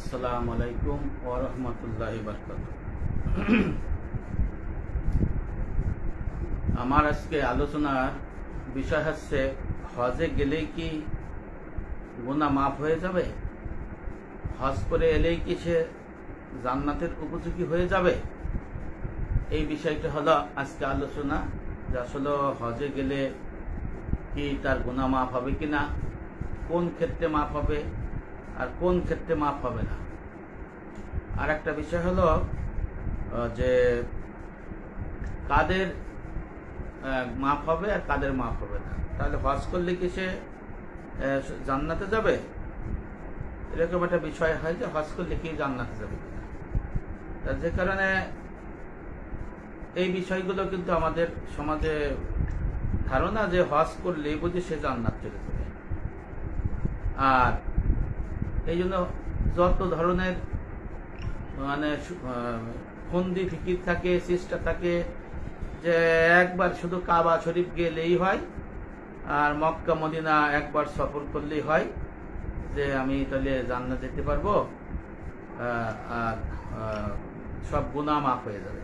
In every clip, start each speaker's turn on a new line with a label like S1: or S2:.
S1: আসসালামু আলাইকুম ওয়া রাহমাতুল্লাহি ওয়া বারাকাতুহু। আমার আজকে আলোচনার বিষয় হচ্ছে হজে গেলেই কি গুনাহ মাফ হয়ে যাবে? হজ করে এলেই কি সে জান্নাতের উপযোগী হয়ে যাবে? এই বিষয়টা হলো আজকে আলোচনা, যে আসলে হজে গেলে কি তার গুনাহ মাফ হবে কিনা, কোন ক্ষেত্রে মাফ হবে আর কোন ক্ষেত্রে মাফ হবে না। আর একটা বিষয় হলো যে কাদের মাফ হবে আর কাদের মাফ হবে না। তাহলে হজ করলে কি সে জান্নাতে যাবে? এরকম একটা বিষয় হয় যে হজ করলে কি জান্নাতে যাবে কিনা। যে কারণে এই বিষয়গুলো কিন্তু আমাদের সমাজে ধারণা যে হজ করলেই বুঝি সে জান্নাত চলে যাবে। আর এই জন্য যত ধরনের ফন্দি ফিকির থাকে, চেষ্টা থাকে যে একবার শুধু কাবা শরীফ গেলেই হয় আর মক্কা মদিনা একবার সফর করলেই হয়, যে আমি তাহলে জান্নাত যেতে পারবো আর সব গুনাহ মাফ হয়ে যাবে।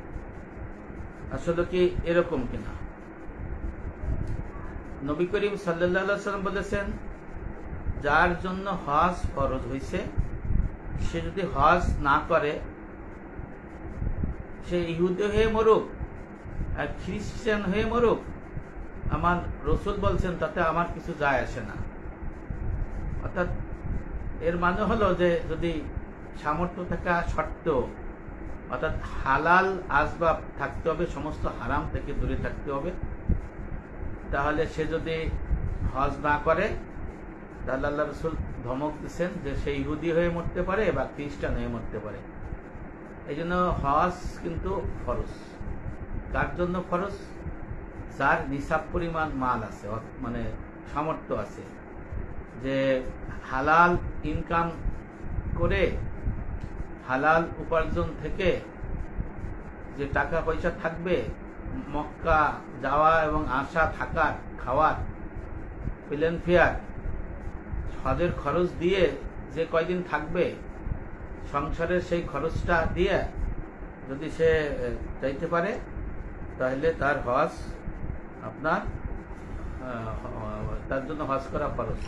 S1: আসলে কি এরকম কিনা? নবী করিম সাল্লাল্লাহু আলাইহি ওয়াসাল্লাম বলেছেন, যার জন্য হজ ফরজ হয়েছে সে যদি হজ না করে সে ইহুদি হয়ে মরুক আর খ্রিস্টান হয়ে মরুক, আমার রসুল বলছেন তাতে আমার কিছু যায় আসে না। অর্থাৎ এর মানে হলো যে যদি সামর্থ্য থাকা সত্ত্বেও, অর্থাৎ হালাল আসবাব থাকতে হবে, সমস্ত হারাম থেকে দূরে থাকতে হবে, তাহলে সে যদি হজ না করে তাহলে আল্লাহ রসুল ধমক দিচ্ছেন যে সে ইহুদি হয়ে মরতে পারে বা খ্রিস্টান হয়ে মরতে পারে। এই জন্য হজ কিন্তু ফরজ। কার জন্য ফরজ? যার নিসাব পরিমাণ মাল আছে, মানে সামর্থ্য আছে, যে হালাল ইনকাম করে হালাল উপার্জন থেকে যে টাকা পয়সা থাকবে, মক্কা যাওয়া এবং আসা, থাকার, খাওয়ার, প্লেন ফেয়ার, হজের খরচ দিয়ে যে কয়দিন থাকবে, সংসারের সেই খরচটা দিয়ে যদি সে চাইতে পারে তাহলে তার হজ আপনার তার জন্য হজ করা ফরজ।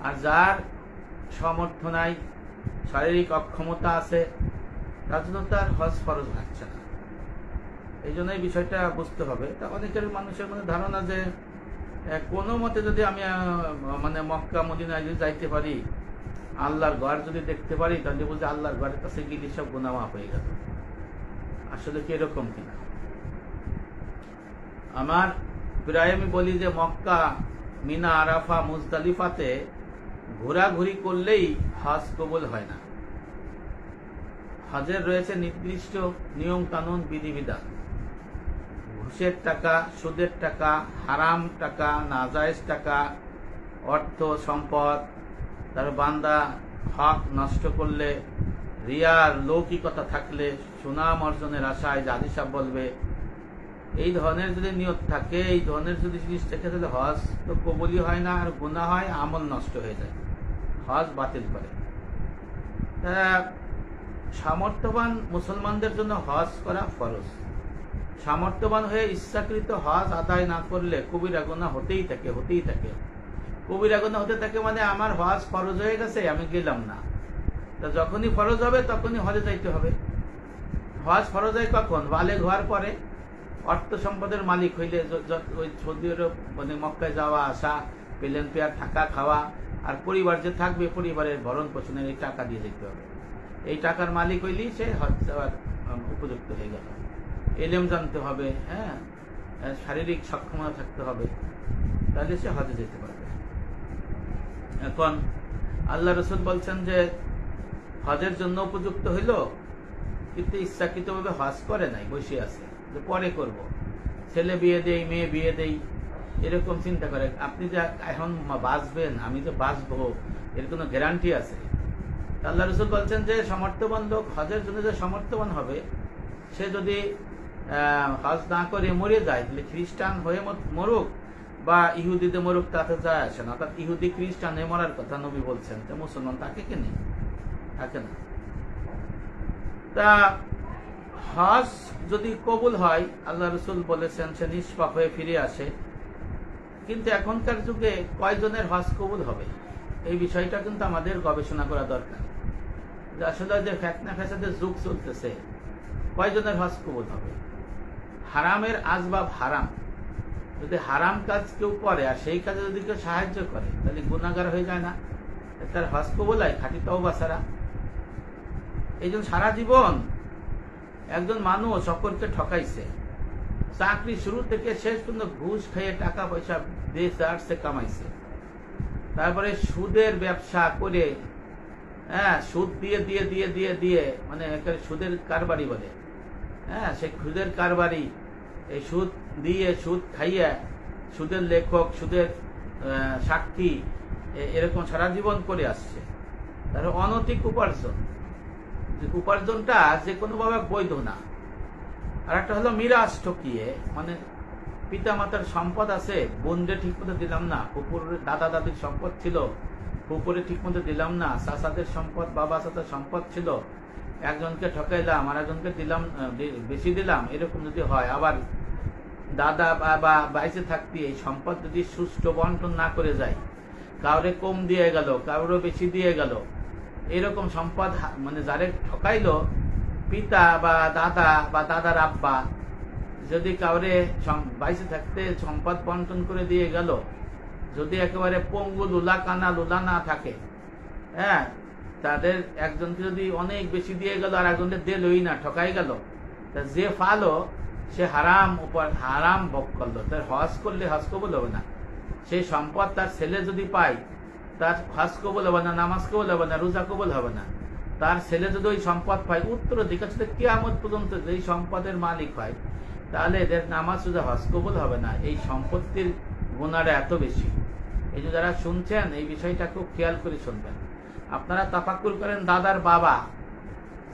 S1: আর যার সামর্থ্য নাই, শারীরিক অক্ষমতা আছে, তার জন্য তার হজ ফরজ হচ্ছে না। এই জন্য এই বিষয়টা বুঝতে হবে। তা অনেকের মানুষের মধ্যে ধারণা যে কোনো মতে যদি আমি মক্কা মদিনায় যদি যাইতে পারি, আল্লাহর ঘর যদি দেখতে পারি, তাহলে বুঝি আল্লাহর ঘরের কাছে গেলে সব গুনাহ মাফ হয়ে গেল। আসলে কি এরকম কিনা? আমার প্রায় আমি বলি যে মক্কা, মিনা, আরাফা, মুজদালিফাতে ঘোরাঘুরি করলেই হজ কবুল হয় না। হজের রয়েছে নির্দিষ্ট নিয়ম কানুন, বিধিবিধান। ঘুষের টাকা, সুদের টাকা, হারাম টাকা, নাজায়েজ টাকা, অর্থ সম্পদ, তার বান্দা হক নষ্ট করলে, রিয়ার লৌকিকতা থাকলে, সুনাম অর্জনের আশায় জালিসাব বলবে, এই ধরনের যদি নিয়ত থাকে, এই ধরনের যদি জিনিস থেকে, তাহলে হজ তো কবুলই হয় না, আর গুনাহ হয়, আমল নষ্ট হয়ে যায়, হজ বাতিল করে। সামর্থ্যবান মুসলমানদের জন্য হজ করা ফরজ। সামর্থ্যবান হয়ে ইচ্ছাকৃত হজ আদায় না করলে কবিরা গুনাহ হতেই থাকে। কবিরা গুনাহ হতে থাকে, মানে আমার হজ ফরজ হয়ে গেছে, আমি গেলাম না। যখনই ফরজ হবে তখনই হজে যাইতে হবে। হজ ফরজ হয় কখন? বালেগ হওয়ার পরে, অর্থ সম্পদের মালিক হইলে, ওই সৌদি আরব মক্কায় যাওয়া আসা, প্লেন ফেয়ার, থাকা খাওয়া, আর পরিবার যে থাকবে পরিবারের ভরণ পোষণের এই টাকা দিয়ে যেতে হবে। এই টাকার মালিক হইলেই সে হজ যাওয়ার উপযুক্ত হয়ে গেল। এলেম জানতে হবে, হ্যাঁ, শারীরিক সক্ষমতা থাকতে হবে, তাহলে সে হজে যেতে পারবে। এখন আল্লাহ রসুল বলছেন যে হজের জন্য উপযুক্ত হইল, কিন্তু ইচ্ছাকৃতভাবে হজ করে নাই, বসে আছে যে পরে করব, ছেলে বিয়ে দেই, মেয়ে বিয়ে দেই, এরকম চিন্তা করে। আপনি যে এখন বাঁচবেন, আমি যে বাঁচবো, এর কোনো গ্যারান্টি আছে? আল্লাহ রসুল বলছেন যে সামর্থ্যবান লোক, হজের জন্য যে সামর্থ্যবান হবে, সে যদি হজ না করে মরে যায়, তাহলে খ্রিস্টান হয়ে মরুক বা ইহুদিতে মরুক, তাতে যায় আসে না। অর্থাৎ ইহুদি খ্রিস্টান হয়ে মরার কথা নবী বলছেন, তো মুসলমান তাকে কেনে? থাকে না। তা হজ যদি কবুল হয়, আল্লাহ রসুল বলেছেন সে নিষ্পাপ হয়ে ফিরে আসে। কিন্তু এখনকার যুগে কয়জনের হজ কবুল হবে, এই বিষয়টা কিন্তু আমাদের গবেষণা করা দরকার। যে আসলে যে ফিতনা ফাসাদের যুগ চলতেছে, কয়জনের হজ কবুল হবে? হারামের আসবাব হারাম, যদি হারাম কাজ কেউ করে আর সেই কাজে যদি কেউ সাহায্য করে, তাহলে গুনাহগার হয়ে যায় না? তার হজ কবুল হয় খাঁটি তওবা ছাড়া? এই জন্য সারা জীবন একজন মানুষ অপরকে ঠকাইছে, চাকরি শুরু থেকে শেষ পর্যন্ত ঘুষ খেয়ে টাকা পয়সা দেশে আসছে কামাইছে, তারপরে সুদের ব্যবসা করে, হ্যাঁ, সুদ দিয়ে দিয়ে দিয়ে দিয়ে দিয়ে মানে সুদের কারবারি বলে, হ্যাঁ, সেই সুদের কারবারি, এই সুদ দিয়ে সুদ খাইয়া সুদের লেখক, সুদের সাক্ষী, এরকম সারা জীবন করে আসছে। তার অনৈতিক উপার্জন, উপার্জনটা যে কোনোভাবে বৈধ না। আর একটা হলো মিরাজ ঠকিয়ে, মানে পিতা মাতার সম্পদ আছে, বোনরে ঠিক মতো দিলাম না, পুকুরের দাদা দাদির সম্পদ ছিল, পুকুরে ঠিক মতো দিলাম না, চাচাদের সম্পদ, বাবা চাচার সম্পদ ছিল, একজনকে ঠকাইলাম আর একজনকে দিলাম, বেশি দিলাম, এরকম যদি হয়, আবার দাদা বা বাইসে থাকতে এই সম্পদ যদি সুষ্ঠু বন্টন না করে যায়, কাউরে কম দিয়ে গেল, কাউরে বেশি দিয়ে গেল, এরকম সম্পদ মানে যারে ঠকাইলো পিতা বা দাদার আব্বা, যদি কাউরে বাইসে থাকতে সম্পদ বন্টন করে দিয়ে গেল, যদি একেবারে পঙ্গু লুলা না থাকে, হ্যাঁ, তাদের একজনকে যদি অনেক বেশি দিয়ে গেল আর একজনকে দিলই না, ঠকাই গেল, যে ফালো সে হারাম ভোগ করলো, তার হজ করলে হজ কবুল হবে না। সেই সম্পদ তার ছেলে যদি পায়, তার হজ কবুল হবে না, নামাজ কবুল হবে না, রোজা কবুল হবে না। তার ছেলে যদি ওই সম্পদ পায়, উত্তরাধিকার সাথে কিয়ামত পর্যন্ত এই সম্পদের মালিক হয়, তাহলে এদের নামাজ রোজা হজ কবুল হবে না। এই সম্পত্তির গুণাটা এত বেশি। এই যে যারা শুনছেন, এই বিষয়টা খুব খেয়াল করে শুনবেন। আপনারা তাফাক্কুর করেন, দাদার বাবা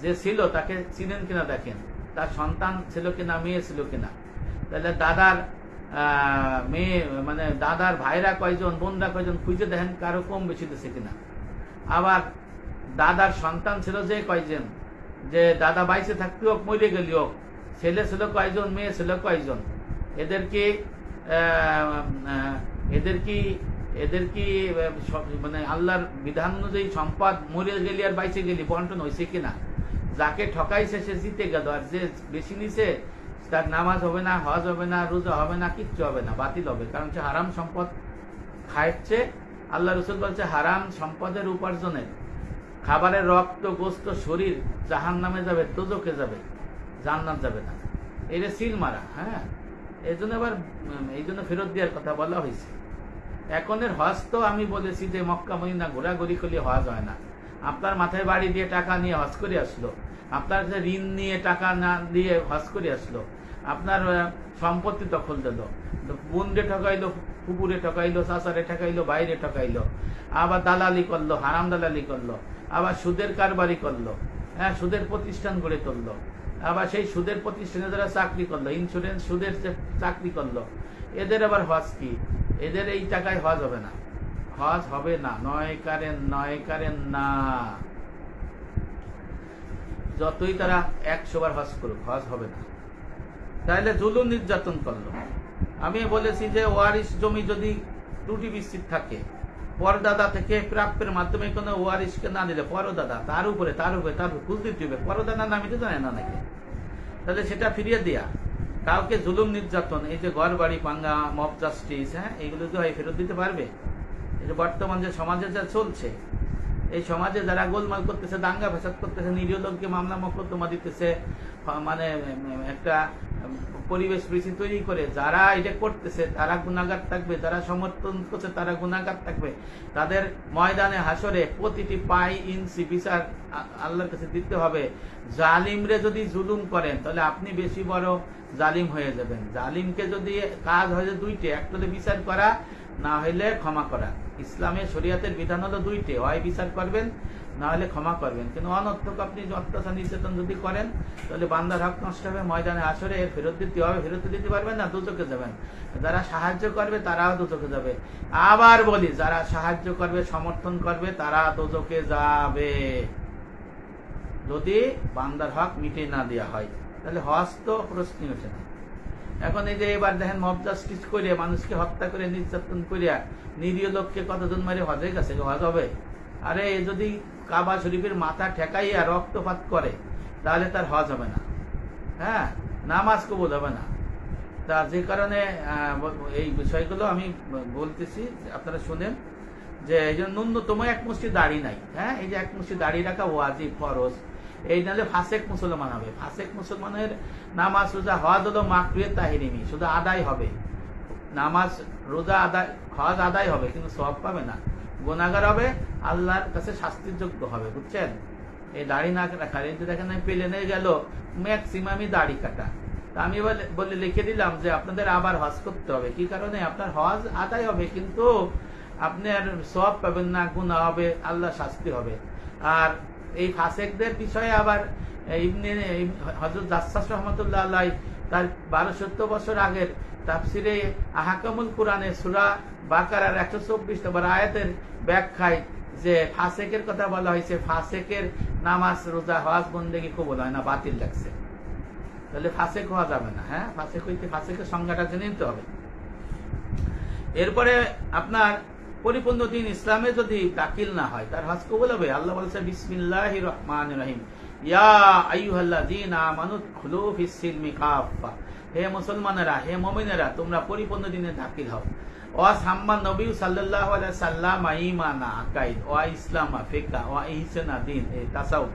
S1: যে ছিল তাকে চিনেন কিনা দেখেন, তার সন্তান ছিল কিনা, মেয়ে ছিল কিনা। তাহলে দাদার মেয়ে মানে দাদার ভাইরা কয়জন, বোনরা কয়জন, খুঁজে দেখেন কারো কম বেশি দিচ্ছে কিনা। আবার দাদার সন্তান ছিল যে কয়জন, যে দাদা বাইসে থাকতে হোক মরে গেলি হোক, ছেলে ছিল কয়জন, মেয়ে ছিল কয়জন, এদের কি মানে আল্লাহর বিধান অনুযায়ী সম্পদ মরে গেলি আর বাইসে গেলি বন্টন হয়েছে কিনা। যাকে ঠকাইছে সে জিতে গেল, আর যে বেশি নিছে তার নামাজ হবে না, হজ হবে না, রোজা হবে না, কিচ্ছু হবে না, বাতিল হবে। কারণ সে হারাম সম্পদ খাইছে। আল্লাহ রসুল বলছে হারাম সম্পদের উপার্জনের খাবারের রক্ত গোস্ত শরীর জাহান্নামে যাবে, দোজখে যাবে, জান্নাত যাবে না। এটা সিল মারা। হ্যাঁ, এই জন্য ফেরত দেওয়ার কথা বলা হয়েছে। এখনের হজ তো আমি বলেছি যে মক্কা মদিনা ঘোরাঘুরি করলে হজ হয় না। আপনার মাথায় বাড়ি দিয়ে টাকা নিয়ে হজ করে আসলো, আপনার ঋণ নিয়ে টাকা না দিয়ে হজ করে আসলো, আপনার সম্পত্তি দখল দিল, বোনরে ঠকাইলো, কুকুরে ঠকাইলো, চাচারে ঠকাইলো, বাইরে ঠকাইলো, আবার দালালি করলো, হারাম দালালি করলো, আবার সুদের কারবারি করলো, হ্যাঁ, সুদের প্রতিষ্ঠান গড়ে তুললো, আবার সেই সুদের প্রতিষ্ঠানে যারা চাকরি করলো, ইন্স্যুরেন্স সুদের চাকরি করলো, এদের আবার হজ কি? এদের এই টাকায় হজ হবে না, হজ হবে না, নয় কারেন না। যতই তারা 100 বার হজ করুক, হজ হবে না। তাহলে জুলুম নির্যাতন করলো। আমি বলেছি যে ওয়ারিশ জমি যদি ত্রুটি বিস্তৃত থাকে, পরদাদা থেকে প্রাপ্যের মাধ্যমে কোনো ওয়ারিশকে না দিলে, পরদাদা তার উপরে খুঁজ দিতে হবে, পরদাদা নামে তো জানে না নাকি, তাহলে সেটা ফিরিয়ে দেয়া। কাউকে জুলুম নির্যাতন, এই যে ঘর বাড়ি ভাঙ্গা, মব জাস্টিস, হ্যাঁ, এগুলো তো ফেরত দিতে পারবে? এই যে বর্তমান যে সমাজে যা চলছে, এই সমাজে যারা গোলমাল করতেছে, দাঙ্গা ফ্যাসাদ করতেছে, নিরীহ লোককে মামলা মোকদ্দমা দিতেছে, মানে একটা পরিবেশ পরিস্থিতি তৈরি করে, যারা এটা করতেছে তারা গুনাহগার থাকবে, যারা সমর্থন করছে তারা গুনাহগার থাকবে। তাদের ময়দানে হাসরে প্রতিটি পাই ইঞ্চি বিচার আল্লাহর কাছে দিতে হবে। জালিমরে যদি জুলুম করেন, তাহলে আপনি বেশি বড় জালিম হয়ে যাবেন। জালিমকে যদি কাজ হয় দুইটে, একটা হলে বিচার করা, না হইলে ক্ষমা করা। ইসলামের শরিয়াতের বিধান হলো দুইটে, হয় বিচার করবেন, না হলে ক্ষমা করবেন। কিন্তু অনর্থক আপনি অত্যাচার নির্যাতন যদি করেন, তাহলে বান্দার হক নষ্ট হবে, ময়দানে আসরে এর ফেরত দিতে হবে, ফেরত দিতে পারবেন না, দুচোখে যাবেন। যারা সাহায্য করবে তারাও দুচোখে যাবে। আবার বলি, যারা সাহায্য করবে, সমর্থন করবে, তারা দুচোখে যাবে। যদি বান্দার হক মিটিয়ে না দেওয়া হয়, তাহলে হজ তো প্রশ্নই ওঠে না। এখন এই যে এবার দেখেন মব জাস্টিস করে মানুষকে হত্যা করে নির্যাতন করিয়া নিরীহ লোককে কতজন মারে হজে গেছে, হজ হবে? আরে যদি কাবা শরীফের মাথা ঠেকাইয়া রক্তপাত করে তাহলে তার হজ হবে না, হ্যাঁ, নামাজ কবুল হবে না। তা যে কারণে এই বিষয়গুলো আমি বলতেছি, আপনারা শুনেন যে এই জন্য ন্যূনতম এক মুষ্টি দাড়ি নাই, হ্যাঁ, এই যে এক মুষ্টি দাড়ি রাখা ওয়াজিব ফরজ, এই নাহলে ফাসেক মুসলমান হবে। ফাসেক মুসলমানের নামাজ রোজা হজ হলো মাকরুহে তাহরিমি, শুধু আদায় হবে, নামাজ রোজা আদায় হজ আদায় হবে কিন্তু সওয়াব পাবে না, গুনাহগার হবে, আল্লাহর কাছে শাস্তির যোগ্য হবে, বুঝছেন? এই দাড়ি না রাখা, এই যে দেখেন প্লেনে গেল ম্যাক্সিমামই দাড়ি কাটা, তা আমি বলে লিখে দিলাম যে আপনাদের আবার হজ করতে হবে। কি কারণে? আপনার হজ আদায় হবে কিন্তু আপনার সওয়াব পাবেন না, গুনাহ হবে, আল্লাহ শাস্তি হবে। আর এই ফাসেকদের বিষয়ে আবার ইবনে হযরত জাসসাস রাহমাতুল্লাহ আলাইহি তার 1200 বছর আগের তাফসিরে আহকামুল কোরআনে সূরা বাকারার 124 নম্বর আয়াতের ব্যাখ্যায় যে ফাসেকের কথা বলা হয়েছে, ফাসেকের নামাজ রোজা হজ বন্দেগী কবুল হয় না, বাতিল লাগছে। তাহলে ফাসেক হওয়া যাবে না, হ্যাঁ, ফাসেক হইতে ফাসেকের সংজ্ঞাটা জেনে নিতে হবে। এরপরে আপনার পরিপূর্ণ দিন ইসলামে যদি দাখিল না হয় তার হজ কবুল হবে? আল্লাহ বলছে বিসমিল্লাহির রহমানির রহিম, ইয়া আইয়ুহাল্লাযীনা আমানু দুখুলু ফিস সিলমি কাফা, হে মুসলমানেরা, হে মুমিনেরা, তোমরা পরিপূর্ণ দিনে দাখিল হও। ওয়া সাম্মা নবী সাল্লাল্লাহু আলাইহি সাল্লাম ঈমানা আকাইদ ওয়া ইসলামা ফিকা ওয়া ইহসানা দিন, এই তাসাউফ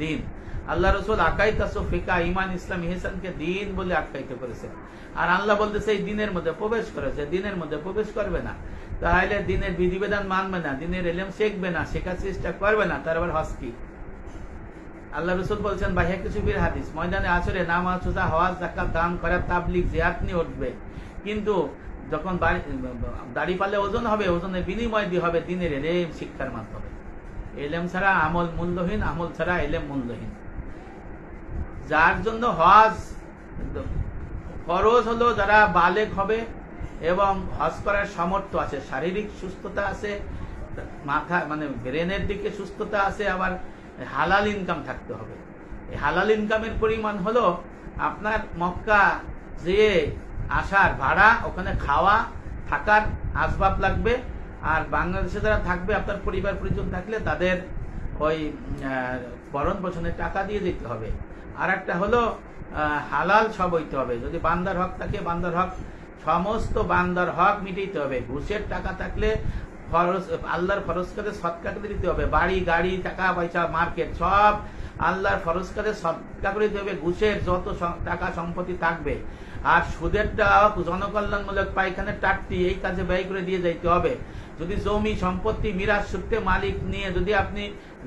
S1: দিন। আল্লাহ রাসূল আকাইদ তাসাউফ ফিকা ঈমান ইসলাম ইহসানকে দিন বলে আখ্যায়িত করেছেন। আর আল্লাহ বলতেছে এই দিনের মধ্যে প্রবেশ করেছে, দিনের মধ্যে প্রবেশ করবে না, তাহলে দিনের বিধিবিধান মানবে না, দিনের ইলম শিখবে না, শেখার চেষ্টা করবে না, তার আবার হজ কি? আল্লাহ রাসূল বলছেন বাহিয়া কিছু বীর হাদিস, ময়দানে আসরে নামাজ রোজা হজ যাকাত দান করা তাবলীগ জিহাদ নিয়ে উঠবে, কিন্তু যখন দাড়ি পালে ওজন হবে, ওজনের বিনিময় দিয়ে হবে দিনের ইলম শিক্ষার মাধ্যমে। ইলম ছাড়া আমল মূল্যহীন, আমল ছাড়া ইলম মূল্যহীন। যার জন্য হজ ফরজ হলো যারা বালেগ হবে এবং হজ করার সামর্থ্য আছে, শারীরিক সুস্থতা আছে, মাথা মানে ব্রেনের দিকে সুস্থতা আছে, আবার হালাল ইনকাম থাকতে হবে। এই হালাল ইনকামের পরিমাণ হলো আপনার মক্কা যে আসার ভাড়া, ওখানে খাওয়া থাকার আসবাব লাগবে, আর বাংলাদেশে যারা থাকবে আপনার পরিবার পরিজন থাকলে তাদের ওই ভরণ পোষণের টাকা দিয়ে দিতে হবে। আর একটা হলো হালাল সব হইতে হবে, যদি বান্দার হক থাকে বান্দার হক, সমস্ত বান্দার হক মিটাইতে হবে। ঘুষের টাকা থাকলে ফরজ, আল্লাহর ফরজ কাজে সদকা করে দিতে হবে, বাড়ি গাড়ি টাকা পয়সা মার্কেট সব আল্লাহর ফরজ কাজে সদকা করে দিতে হবে। ঘুষের যত টাকা সম্পত্তি থাকবে আর সুদেরটা জনকল্যাণমূলক পায়খানের টাট্টি এই কাজে ব্যয় করে দিয়ে যাইতে হবে। যদি জমি সম্পত্তি মিরাজ সূত্রে মালিক নিয়ে যদি আপনি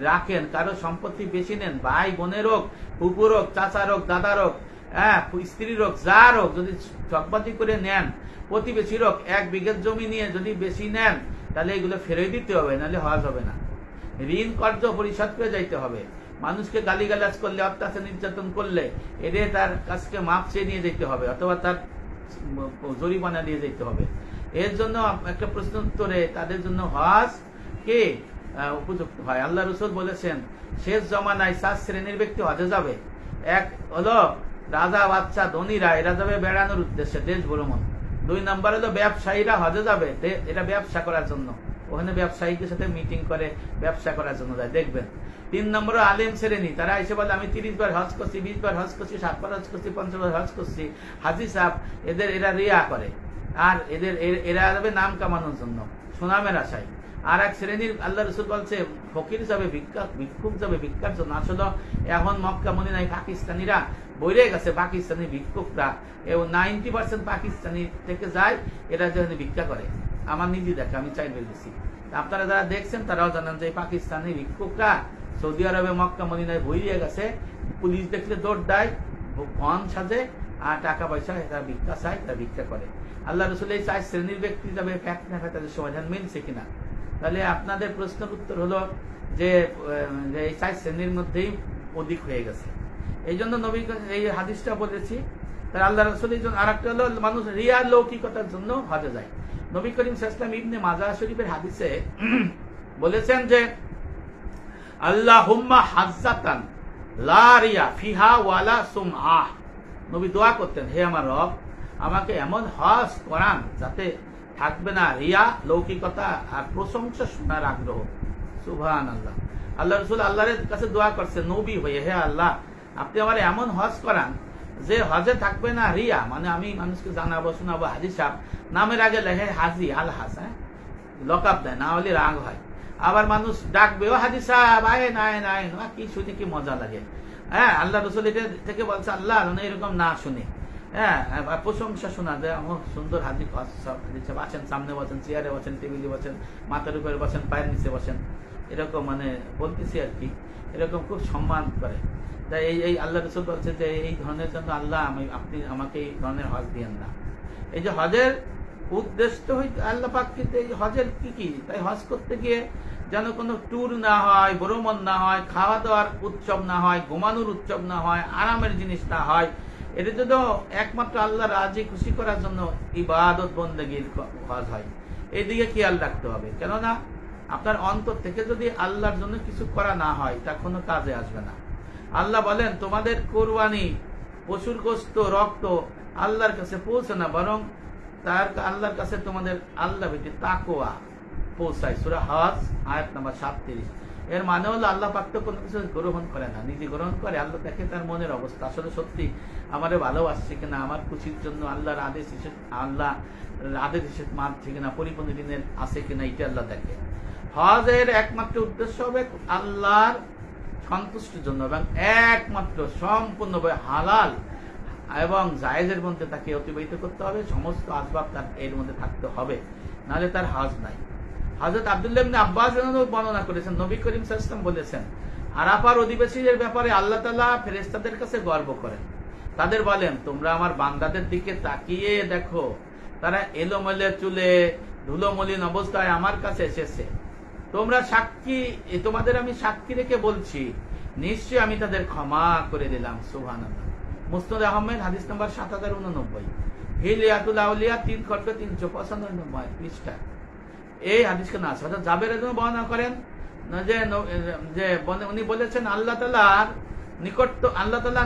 S1: রাখেন, কারো সম্পত্তি বেশি নেন, ভাই বোনের হোক, ফুপুর হোক, চাচার হোক, দাদার হোক, হ্যাঁ, স্ত্রীর হোক, যার হোক, যদি চকবাজি করে নেন, প্রতিবেশীর হোক, 1 বিঘা জমি নিয়ে যদি বেশি নেন তাহলে এগুলো ফেরত দিতে হবে, নাহলে হজ হবে না। ঋণ কর্জ পরিশোধ করে যাইতে হবে। মানুষকে গালিগালাজ করলে, অত্যাচার নির্যাতন করলে এদের তার কাছকে মাপ চেয়ে নিয়ে যেতে হবে, অথবা তার জরিমানা দিয়ে যেতে হবে। এর জন্য একটা প্রশ্ন উত্তরে তাদের জন্য হজ কে উপযুক্ত হয়? আল্লাহ রাসূল বলেছেন শেষ জমানায় 4 শ্রেণীর ব্যক্তি হজে যাবে। এক হলো রাজা বাচ্চা ধনীরা, এরা যাবে বেড়ানোর উদ্দেশ্যে, দেশ ভ্রমণ। 2 নম্বর হলো ব্যবসায়ীরা হজে যাবে, এটা ব্যবসা করার জন্য, ওখানে ব্যবসায়ীদের সাথে মিটিং করে ব্যবসা করার জন্য যায়, দেখবেন। 3 নম্বর আলেম শ্রেণী, তারা এসে বলে আমি 30 বার হজ করছি, 20 বার হজ করছি, 7 বার হজ করছি, 50 বার হজ করছি। হাজি সাহেব এরা রিয়া করে, আর এরা যাবে নাম কামানোর জন্য, সুনামের আশায়। আর এক শ্রেণীর আল্লাহ রাসূল বলছে ফকির যাবে ভিক্ষুক যাবে ভিক্ষার জন্য। আসলে এখন মক্কা মদিনায় পাকিস্তানিরা বইরে গেছে, পাকিস্তানি ভিক্ষুকরা 90% পাকিস্তানি থেকে যায়, এরা যেখানে ভিক্ষা করে। আমার নিজে দেখে, আমি চাই বলতেছি, আপনারা যারা দেখছেন তারাও জানেন যে পাকিস্তানি ভিক্ষুকরা সৌদি আরবে মক্কা মদিনায় বইরে গেছে, পুলিশ দেখলে দৌড় দেয়, ভন সাজে, আর টাকা পয়সা তারা ভিক্ষা চায়, তারা ভিক্ষা করে। আল্লাহ রাসূল এই 4 শ্রেণীর ব্যক্তি যাবে, ফ্যাক্ট না তাদের সমাধান মিলছে কিনা? তাহলে আপনাদের প্রশ্নের উত্তর হলো যে এই 4 শ্রেণীর মধ্যেই অধিক হয়ে গেছে। এই জন্য নবী এই হাদিসটা বলেছি। তার আল্লাহ রাসূল এই জন্য, আর একটা হলো মানুষ রিয়া লৌকিকতার জন্য হজে যায়। নবী করিম সাল্লাল্লাহু আলাইহি ওয়াসাল্লাম ইবনে মাজাহ শরীফের হাদিসে বলেছেন যে আল্লাহুম্মা হাজ্জাতান লা রিয়া ফিহা ওয়ালা সুমআহ। নবী দোয়া করতেন, হে আমার রব, আমাকে এমন হজ করান যাতে থাকবে না রিয়া, লৌকিকতা আর প্রশংসা শোনার আগ্রহ। সুবহানাল্লাহ। আল্লাহ রাসূল আল্লাহর কাছে দোয়া করছেন নবী হয়ে, হে আল্লাহ, আপনি আমার এমন হজ করান যে হজে থাকবে না রিয়া, মানে আমি মানুষকে জানাবো শোনাবো হাজি সাহেব, নামের আগে লেখে হাজি আল হাস, লকআপ দেয়, না হলে রাগ হয়। আবার মানুষ ডাকবে, ও হাজি সাহেব আয়েন আয়েন আয়েন, কি শুনে কি মজা লাগে। হ্যাঁ, আল্লাহ রাসূল এটা থেকে বলছে আল্লাহ এরকম না শুনে, হ্যাঁ, প্রশংসা শোনা যায়, আমার সুন্দর হাজি সাহেব আছেন, সামনে বসেন, চেয়ারে বসেন, টেবিলে বসেন, মাথার উপরে বসেন, পায়ের নিচে বসেন, এরকম মানে বলতেছি আর কি, এরকম খুব সম্মান করে। তাই এই আল্লাহ রাসূল বলছে যে এই ধরনের জন্য আল্লাহ আপনি আমাকে এই ধরনের হজ দিয়েন না। এই যে হজের উদ্দেশ্য আল্লাহ পাক কিন্তু এই হজের কি, তাই হজ করতে গিয়ে যেন কোনো ট্যুর না হয়, ভ্রমণ না হয়, খাওয়া দাওয়ার উৎসব না হয়, ঘুমানোর উৎসব না হয়, আরামের জিনিস না হয়, এটা যদি একমাত্র আল্লাহ রাজি খুশি করার জন্য ইবাদত বন্দেগীর হজ হয়, এই দিকে খেয়াল রাখতে হবে। কেননা আপনার অন্তর থেকে যদি আল্লাহর জন্য কিছু করা না হয়, তা কোনো কাজে আসবে না। আল্লাহ বলেন, তোমাদের কোরবানি, পশুর গোশত, রক্ত আল্লাহর কাছে পৌঁছে না, বরং আল্লাহর কাছে তোমাদের আল্লাহ ভীতি তাকওয়া পৌঁছায়। সূরা হজ আয়াত নাম্বার 37। এর মানে হলো আল্লাহ পাক তো কোনো কিছু গ্রহণ করে না, নিজে গ্রহণ করে। আল্লাহ দেখে তার মনের অবস্থা, আসলে সত্যি আমারে ভালোবাসছে কিনা, আমার খুশির জন্য আল্লাহর আদেশ মানছে কিনা, পরিপূর্ণ দিনের আছে কিনা, এটা আল্লাহ দেখে। হজের একমাত্র উদ্দেশ্য হবে আল্লাহর সন্তুষ্টির জন্য এবং একমাত্র সম্পূর্ণভাবে হালাল এবং জায়েজের মধ্যে তাকে অতিবাহিত করতে হবে, সমস্ত আসবাব তার এর মধ্যে থাকতে হবে, নাহলে তার হজ নাই। হযরত আব্দুল্লাহ ইবনে আব্বাস বর্ণনা করেছেন, নবী করিম সাল্লাল্লাহু আলাইহি ওয়াসাল্লাম বলেছেন, আরাফার অধিবাসীদের ব্যাপারে আল্লাহ তাআলা ফেরেশতাদের কাছে গর্ব করেন, তাদের বলেন, তোমরা আমার বান্দাদের দিকে তাকিয়ে দেখো, তারা এলোমেলো চুলে ধুলোমলিন অবস্থায় আমার কাছে এসেছে, তোমরা সাক্ষী, তোমাদের আমি সাক্ষী রেখে বলছি, নিশ্চয়ই আমি তাদের ক্ষমা করে দিলাম। সুবহানাল্লাহ। মুসনাদ আহমেদ হাদিস নাম্বার 7089, হিলিয়াতুল আউলিয়া 3/395 পৃষ্ঠা। এই হাদিসকে না হযরত জাবের রাদিয়াল্লাহু বর্ণনা করেন যে উনি বলেছেন, আল্লাহ তাআলার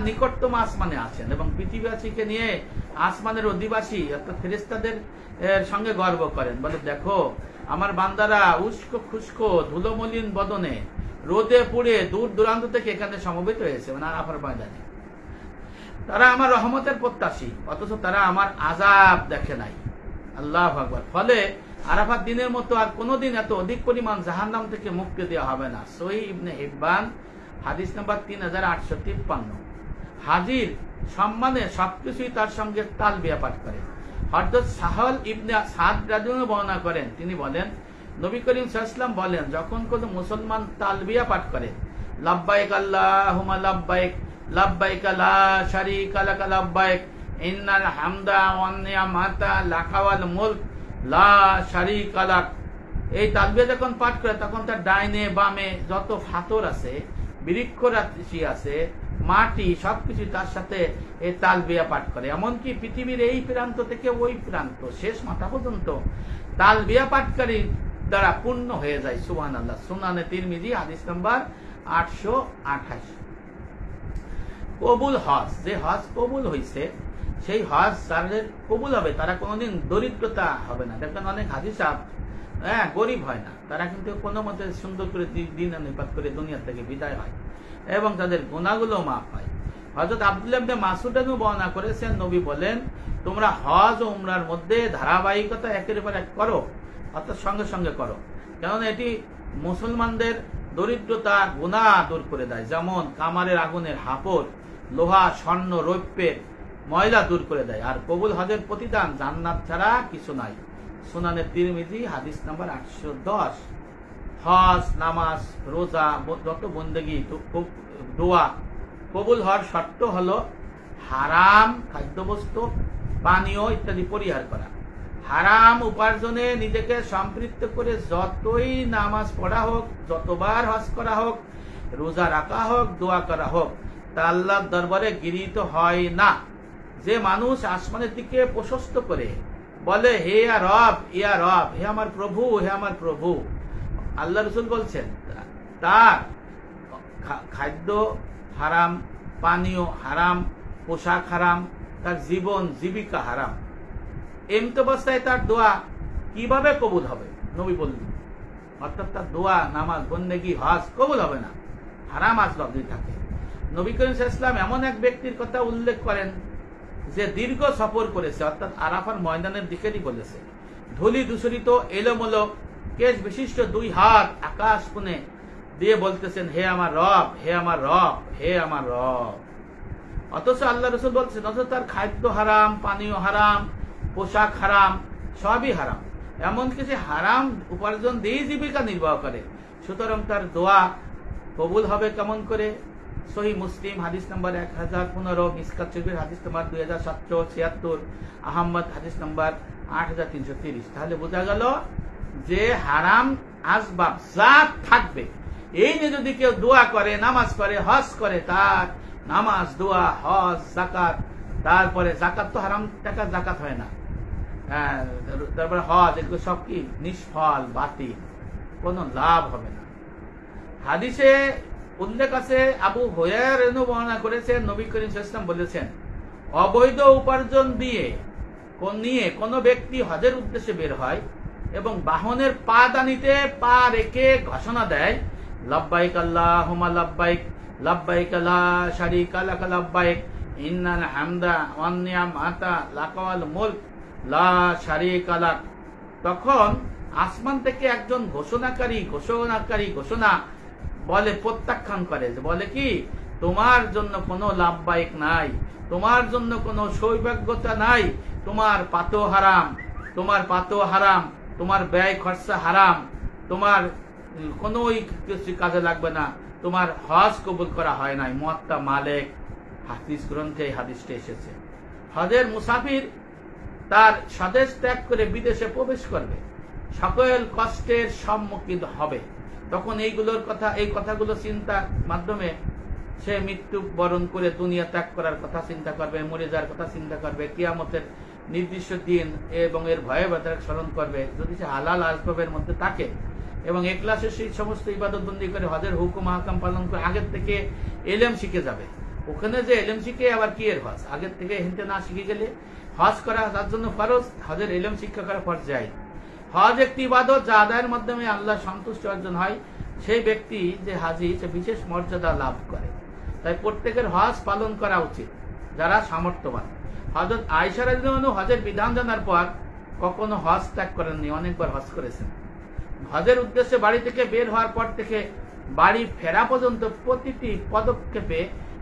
S1: নিকটতম আসমানে আছেন এবং পৃথিবীবাসীকে নিয়ে আসমানের অধিবাসী অর্থাৎ ফেরেশতাদের সঙ্গে গর্ব করেন, বলে দেখো আমার বান্দারা উস্কো খুস্কো ধুলোমলিন বদনে রোদে পুড়ে দূর দূরান্ত থেকে এখানে সমবেত হয়েছে, মানে আরাফার ময়দানে। তারা আমার রহমতের প্রত্যাশী, অথচ তারা আমার আযাব দেখে নাই। আল্লাহু আকবার। ফলে আরাফাত দিনের মতো আর কোনদিন এত অধিক পরিমাণ জাহান্নাম থেকে মুক্তি দেওয়া হবে না। সহিহ ইবনে হিব্বান হাদিস নাম্বার 3853। হাজির সম্মানে সবকিছুই তার সঙ্গে তালবিয়া পাঠ করে। হযরত সাহল ইবনে সাদ রাদিয়াল্লাহু বর্ণনা করেন, তিনি বলেন, নবী করিম সাল্লাল্লাহু আলাইহি ওয়াসাল্লাম বলেন, যখন কোন মুসলমান তালবিয়া পাঠ করে, লাব্বাইক আল্লাহুম্মা লাব্বাইক, লাব্বাইক লা শারীকা লাক লাব্বাইক, ইন্নাল হামদা ওয়ান নি'মাতা লাকা ওয়াল মুলক লা শারীকা লাক, এই তালবিয়া যখন পাঠ করে তখন তার ডাইনে বামে যত ফাতর আছে, বৃক্ষ রাশি আছে, মাটি, সবকিছু তার সাথে এই তালবিয়া পাঠ করে। এমনকি পৃথিবীর এই প্রান্ত থেকে ওই প্রান্ত শেষ মাথা পর্যন্ত তালবিয়া পাঠকারী দ্বারা পূর্ণ হয়ে যায়। সুবহানাল্লাহ। সুনানে তিরমিজি হাদিস নাম্বার 828। কবুল হজ, যে হজ কবুল হয়েছে সেই হজ যাদের কবুল হবে তারা কোনোদিন দরিদ্রতা হবে না। দেখবেন অনেক হাজি সাহেব গরিব হয় না, তারা কিন্তু কোনো মতে সুন্দর করে দিন নিপাত করে দুনিয়া থেকে বিদায় হয় এবং তাদের গুনাহগুলো মাফ হয়। হযরত আব্দুল্লাহ ইবনে মাসউদ বর্ণনা করেছেন, নবী বলেন, তোমরা হজ ও উমরার মধ্যে ধারাবাহিকতা একের উপর এক করো, অর্থাৎ সঙ্গে সঙ্গে করো, কেননা এটি মুসলমানদের দরিদ্রতা গুনাহ দূর করে দেয়। যেমন কামারের আগুনের হাপড়, লোহা স্বর্ণ রৌপ্যের ময়লা দূর করে দেয়। আর কবুল হজের প্রতিদান জান্নাত ছাড়া কিছু নাই। সুনানে তিরমিজি হাদিস নাম্বার 810। হজ, নামাজ, রোজা, যত বন্দেগী, দোয়া কবুল হওয়ার শর্ত হলো হারাম খাদ্যবস্তু, পানীয় ইত্যাদি পরিহার করা। হারাম উপার্জনে নিজেকে সম্পৃক্ত করে যতই নামাজ পড়া হোক, যতবার হজ করা হোক, রোজা রাখা হোক, দোয়া করা হোক, তা আল্লাহর দরবারে গৃহীত হয় না। যে মানুষ আসমানের দিকে প্রশস্ত করে বলে, হে রব, ইয়া রব, হে আমার প্রভু, হে আমার প্রভু, আল্লাহ রাসূল বলছেন তার খাদ্য হারাম, পানীয় হারাম, পোশাক হারাম, তার জীবন জীবিকা হারাম। এমত অবস্থায় তার দোয়া কিভাবে কবুল হবে? নবী বললেন, অর্থাৎ তার দোয়া, নামাজ, বন্দেগী, হজ কবুল হবে না হারাম আসল যদি থাকে। নবী করিম সাল্লাল্লাহু আলাইহি ওয়াসাল্লাম এমন এক ব্যক্তির কথা উল্লেখ করেন যে দীর্ঘ সফর করেছে, অর্থাৎ আরাফার ময়দানের দিকেরই বলেছে। ধুলি দূষরিত এলোমেলো কেশ বিশিষ্ট দুই হাত আকাশ কোণে দিয়ে বলতেছেন, হে আমার রব, হে আমার রব, হে আমার রব। অথচ আল্লাহ রাসূল বলছেন, অথচ তার খাদ্য হারাম, পানীয় হারাম, পোশাক হারাম, সবই হারাম, এমনকি সে হারাম উপার্জন দিয়েই জীবিকা নির্বাহ করে। সুতরাং তার দোয়া কবুল হবে কেমন করে? সহিহ মুসলিম হাদিস নাম্বার 1015, মিসকাত শরীফের হাদিস নাম্বার 2776, আহমদ হাদিস নাম্বার 8330। তাহলে বোঝা গেল যে হারাম আসবাব যা থাকবে এই নিয়ে যদি কেউ দোয়া করে, নামাজ করে, হজ করে, তার নামাজ, দোয়া, হজ, যাকাত, তারপরে যাকাত তো হারাম টাকা যাকাত হয় না, তারপরে হজ, এগুলো সব কি নিষ্ফল, বাতিল, কোনো লাভ হবে না। হাদিসে উল্লেখ আছে, আবু হুরায়রা বর্ণনা করেছেন, নবী করিম সাল্লাল্লাহু আলাইহি ওয়াসাল্লাম বলেছেন, অবৈধ উপার্জন দিয়ে কোন ব্যক্তি হজের উদ্দেশ্যে বের হয় এবং বাহনের পা দানিতে পা রেখে ঘোষণা দেয়, লাব্বাইক আল্লাহুম্মা লাব্বাইক, লাব্বাইক লা শারীকা লাক লাব্বাইক, ইন্নাল হামদা ওয়ান নি'মাতা লাকা ওয়াল মুলক লা শারীকা লাক। তখন আসমান থেকে একজন ঘোষণা বলে, প্রত্যাখ্যান করে, বলে কি, তোমার জন্য কোনো লাভবাহিক নাই, তোমার জন্য কোনো সৌভাগ্যতা নাই, তোমার পাতো হারাম, তোমার পাতো হারাম, তোমার ব্যয় খরচা হারাম, তোমার কোনো কিছু কাজে লাগবে না, তোমার হজ কবুল করা হয় নাই। মুয়াত্তা মালিক হাদিস গ্রন্থে এই হাদিসটা এসেছে। হজের মুসাফির তার স্বদেশ ত্যাগ করে বিদেশে প্রবেশ করবে, সকল কষ্টের সম্মুখীন হবে। তখন এই কথাগুলো চিন্তার মাধ্যমে সে মৃত্যু বরণ করে দুনিয়া ত্যাগ করার কথা চিন্তা করবে, মরে যাওয়ার কথা চিন্তা করবে, কিয়ামতের নির্দিষ্ট দিন এবং এর ভয়াবহতার স্মরণ করবে। যদি সে হালাল আসবাবের মধ্যে থাকে এবং ইখলাসের সেই সমস্ত ইবাদত বন্দি করে হজের হুকুম আহকাম পালন করে আগের থেকে এলেম শিখে যাবে। ওখানে যে এলেম শিখে আবার কি এর হজ? আগের থেকে হিনতে না শিখে গেলে হজ করা তার জন্য ফরজ, হজের এলেম শিক্ষা করা ফরজ যায়। হজ একটি ইবাদত যা আদায়ের মাধ্যমে আল্লাহ সন্তুষ্টি অর্জন হয়। সেই ব্যক্তি যে হাজি সে বিশেষ মর্যাদা লাভ করে। তাই প্রত্যেকের হজ পালন করা উচিত যারা সামর্থ্যবান। হযরত আয়েশা রাদিয়াল্লাহু আনহা হজের বিধান জানার পর কখনো হজ ত্যাগ করেননি, অনেকবার হজ করেছেন। হজের উদ্দেশ্যে বাড়ি থেকে বের হওয়ার পর থেকে বাড়ি ফেরা পর্যন্ত প্রতিটি পদক্ষেপে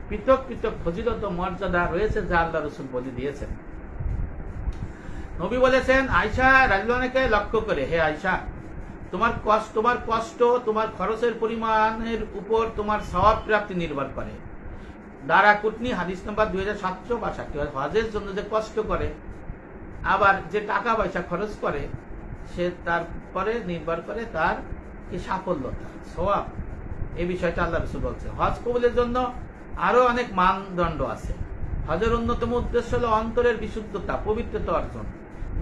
S1: পৃথক পৃথক ফজিলত মর্যাদা রয়েছে যা আল্লাহ রাসূল বলে দিয়েছেন। নবী বলেছেন আয়েশা রাদিয়াল্লাহু আনহাকে লক্ষ্য করে, হে আয়েশা, তোমার কষ্ট তোমার খরচের পরিমাণের উপর তোমার সওয়াব প্রাপ্তি নির্ভর করে। দারাকুতনি হাদিস নাম্বার 2762। হজের জন্য যে কষ্ট করে আবার যে টাকা পয়সা খরচ করে সে তারপরে নির্ভর করে তার কি সাফল্যতা, সওয়াব। এই বিষয়টা আল্লাহ রাসূল বলছে। হজ কবুলের জন্য আরো অনেক মানদণ্ড আছে। হজের অন্যতম উদ্দেশ্য হলো অন্তরের বিশুদ্ধতা, পবিত্রতা অর্জন।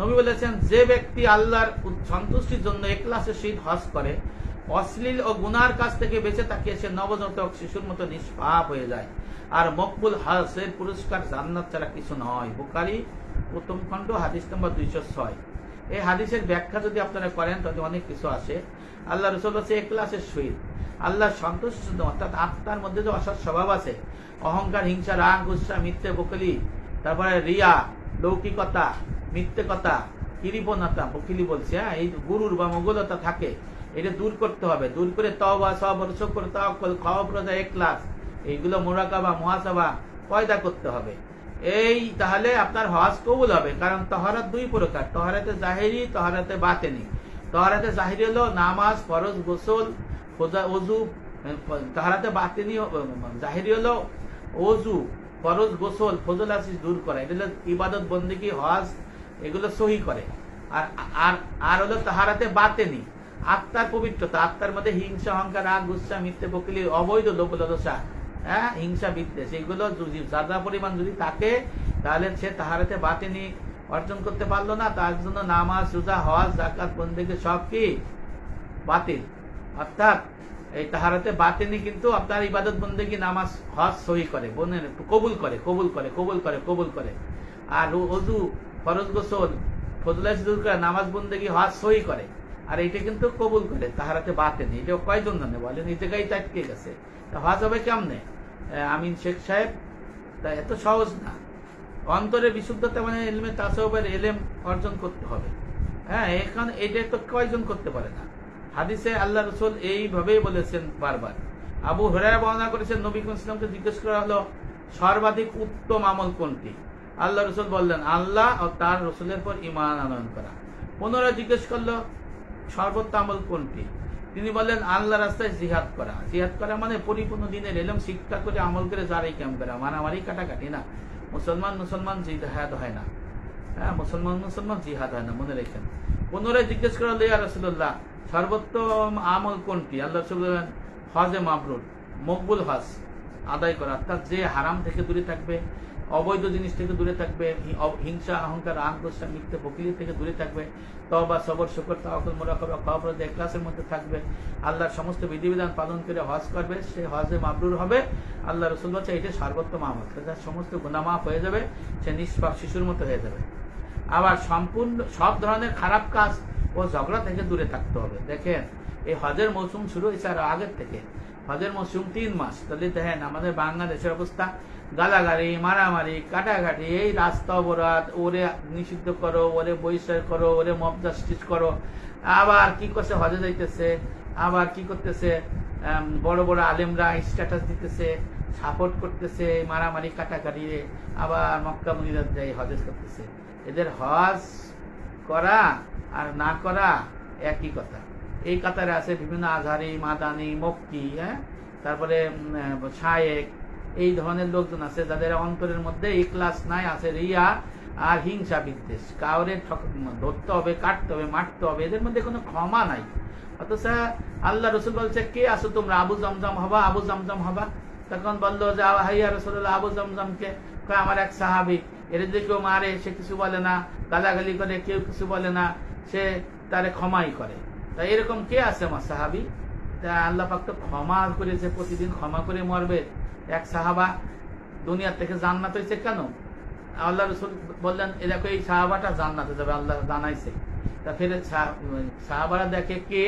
S1: নবী বলেছেন, যে ব্যক্তি আল্লাহর সন্তুষ্টির জন্য ইখলাসের সহিত হজ করে, অশ্লীল ও গুনার কাছ থেকে বেঁচে থাকিয়ে সে নবজাতক শিশুর মতো নিষ্পাপ হয়ে যায়। আর মকবুল হজের পুরস্কার জান্নাত ছাড়া কিছু নয়। বুখারী প্রথম খণ্ড হাদিস নম্বর 206। এই হাদিসের ব্যাখ্যা যদি আপনারা করেন তাহলে অনেক কিছু আসে। আল্লাহ রাসূল বলেছে ইখলাসের সহিত আল্লাহর সন্তুষ্টির জন্য, অর্থাৎ আত্মার মধ্যে যে অসৎ স্বভাব আছে, অহংকার, হিংসা, রাগ, গুসা, মিথ্যে বকুলি, তারপরে রিয়া, লৌকিকতা, মিথ্যে কথা, কৃপণতা, বকিলি বলছে, এই গুরুর বা মোগলতা থাকে, এটা দূর করতে হবে। দূর করে তওবা, সবর, শুকর, তাওয়াক্কুল, খাওয়া, রোজা, ইখলাস, এইগুলো মুরাকাবা, মুহাসাবা পয়দা করতে হবে। এই তাহলে আপনার হজ কবুল হবে। কারণ তাহারাত দুই প্রকার, তাহারাতে জাহিরি, তাহারাতে বাতেনি। তাহারাতে জাহিরি হলো নামাজ, ফরজ, গোসল, ওযু। তাহারাতে বাতেনি জাহিরি হলো ওযু, ফরজ, গোসল, ফজল আসিস দূর করা। এটা হলো ইবাদত, বন্দেগী, হজ, এগুলো সহি করে। আর হলো তাহারাতে বাতেনি, আত্মার পবিত্রতা, আত্মার মধ্যে হিংসা, অহংকার, রাগ, গুসা, মিথ্যে বকুলি, অবৈধ লোভ লালসা, হিংসা, বিদ্বেষ, এইগুলো যা পরিমাণ যদি থাকে তাহলে সে তাহারাতে বাতেনি অর্জন করতে পারলো না। তার জন্য নামাজ, রোজা, হজ, যাকাত, বন্দেগী সব কি বাতিল। অর্থাৎ এই তাহারাতে বাতিনি কিন্তু আপনার ইবাদত বন্দেগী নামাজ হজ সহি করে, বোনের কবুল করে কবুল করে কবুল করে কবুল করে। আর ওযু ফরজ গোসল ফজলা সিজদা করে নামাজ বন্দেগী হজ সহি করে, আর এটা কিন্তু কবুল করে তাহারাতে বাতিনি। এটা কয়জন জানে বলেন? এই জায়গায় আটকে গেছে। হজ হবে কেমনে? আমিন শেখ সাহেব, তা এত সহজ না। অন্তরে বিশুদ্ধতা মানে ইলমে তাসাউফের ইলম অর্জন করতে হবে। হ্যাঁ, এখন এটা তো কয়জন করতে পারে না। হাদিসে আল্লাহ রাসূল এইভাবেই বলেছেন বারবার। আবু হুরায়রা বর্ণনা করেছেন, নবী করিম সাল্লাল্লাহু আলাইহি ওয়াসাল্লামকে জিজ্ঞেস করা হলো সর্বাধিক উত্তম আমল কোনটি? আল্লাহ রাসূল বললেন আল্লাহ ও তার রাসূলের পর ঈমান আনয়ন করা। পুনরায় জিজ্ঞেস করলো সর্বোত্তম আমল কোনটি? তিনি বললেন আল্লাহ রাস্তায় জিহাদ করা। জিহাদ করা মানে পরিপূর্ণ দিনের ইলম শিক্ষা করে আমল করে যারাই কাম করা, মারামারি কাটাকাটি না। মুসলমান জিহাদ হয় না। হ্যাঁ, মুসলমান জিহাদ হয় না, মনে রেখেন। পুনরায় জিজ্ঞেস করা হলো ইয়া রাসূলুল্লাহ সর্বোত্তম আমল কোনটি? আল্লাহ রাসূল বললেন হজে মাবরুর, মকবুল হজ আদায় করা। অর্থাৎ যে হারাম থেকে দূরে থাকবে, অবৈধ জিনিস থেকে দূরে থাকবে, হিংসা অহংকার রাগ গোসা মিথ্যে বকিলি থেকে দূরে থাকবে, তওবা সবর শুকর তাওয়াক্কুল মুরাকাবা খাওফ ইখলাসের মধ্যে থাকবে, আল্লাহর সমস্ত বিধিবিধান পালন করে হজ করবে, সে হজে মাবরুর হবে। আল্লাহ রাসূল বলছে এটা সর্বোত্তম আমল, তার সমস্ত গুনাহ মাফ হয়ে যাবে, সে নিষ্পাপ শিশুর মতো হয়ে যাবে। আবার সম্পূর্ণ সব ধরনের খারাপ কাজ ও ঝগড়া থেকে দূরে থাকতে হবে। দেখেন, এই হজের মৌসুম শুরু হয়েছে আর আগের থেকে। হজের মৌসুম 3 মাস। তাহলে দেখেন আমাদের বাংলাদেশের অবস্থা, গালাগালি মারামারি কাটাকাটি, এই রাস্তা অবরোধ, ওরে নিষিদ্ধ করো, ওরে বহিষ্কার করো, ওরে মব জাস্টিস করো। আবার কি করছে, হজে যাইতেছে, আবার কি করতেছে, বড় বড় আলেমরা স্ট্যাটাস দিতেছে, সাপোর্ট করতেছে মারামারি কাটাকাটি, আবার মক্কা মদিনা যাই হজ করতেছে। এদের হজ করা আর না করা একই কথা। এই কাতারে আছে বিভিন্ন আজহারি, মাদানি, মক্কি, হ্যাঁ, তারপরে শায়েক, এই ধরনের লোকজন আছে যাদের অন্তরের মধ্যে ইখলাস নাই, আছে রিয়া আর হিংসা বিদ্বেষ। কাউরে ধরতে হবে, কাটতে হবে, মারতে হবে, এদের মধ্যে কোনো ক্ষমা নাই। অথচ আল্লাহ রসুল বলছে কে আসো তোমরা? আবু জমজম হবা, আবু জমজম হবা। তখন বললো যে হাইয়া রাসূলুল্লাহ আবু জমজমকে। আমার এক সাহাবী, এর যদি কেউ মারে সে কিছু বলে না, গালাগালি করে কেউ কিছু বলে না, সে তারে ক্ষমাই করে। তাই এরকম কে আছে আমার সাহাবী? আল্লাহ পাক তো ক্ষমা করেছে, প্রতিদিন ক্ষমা করে মরবে। এক সাহাবা দুনিয়া থেকে জান্নাত হয়েছে কেন? আল্লাহ রাসূল বললেন এরকম এই সাহাবাটা জান্নাতে যাবে, আল্লাহ জানাইছে। তা ফের সাহাবারা দেখে কে?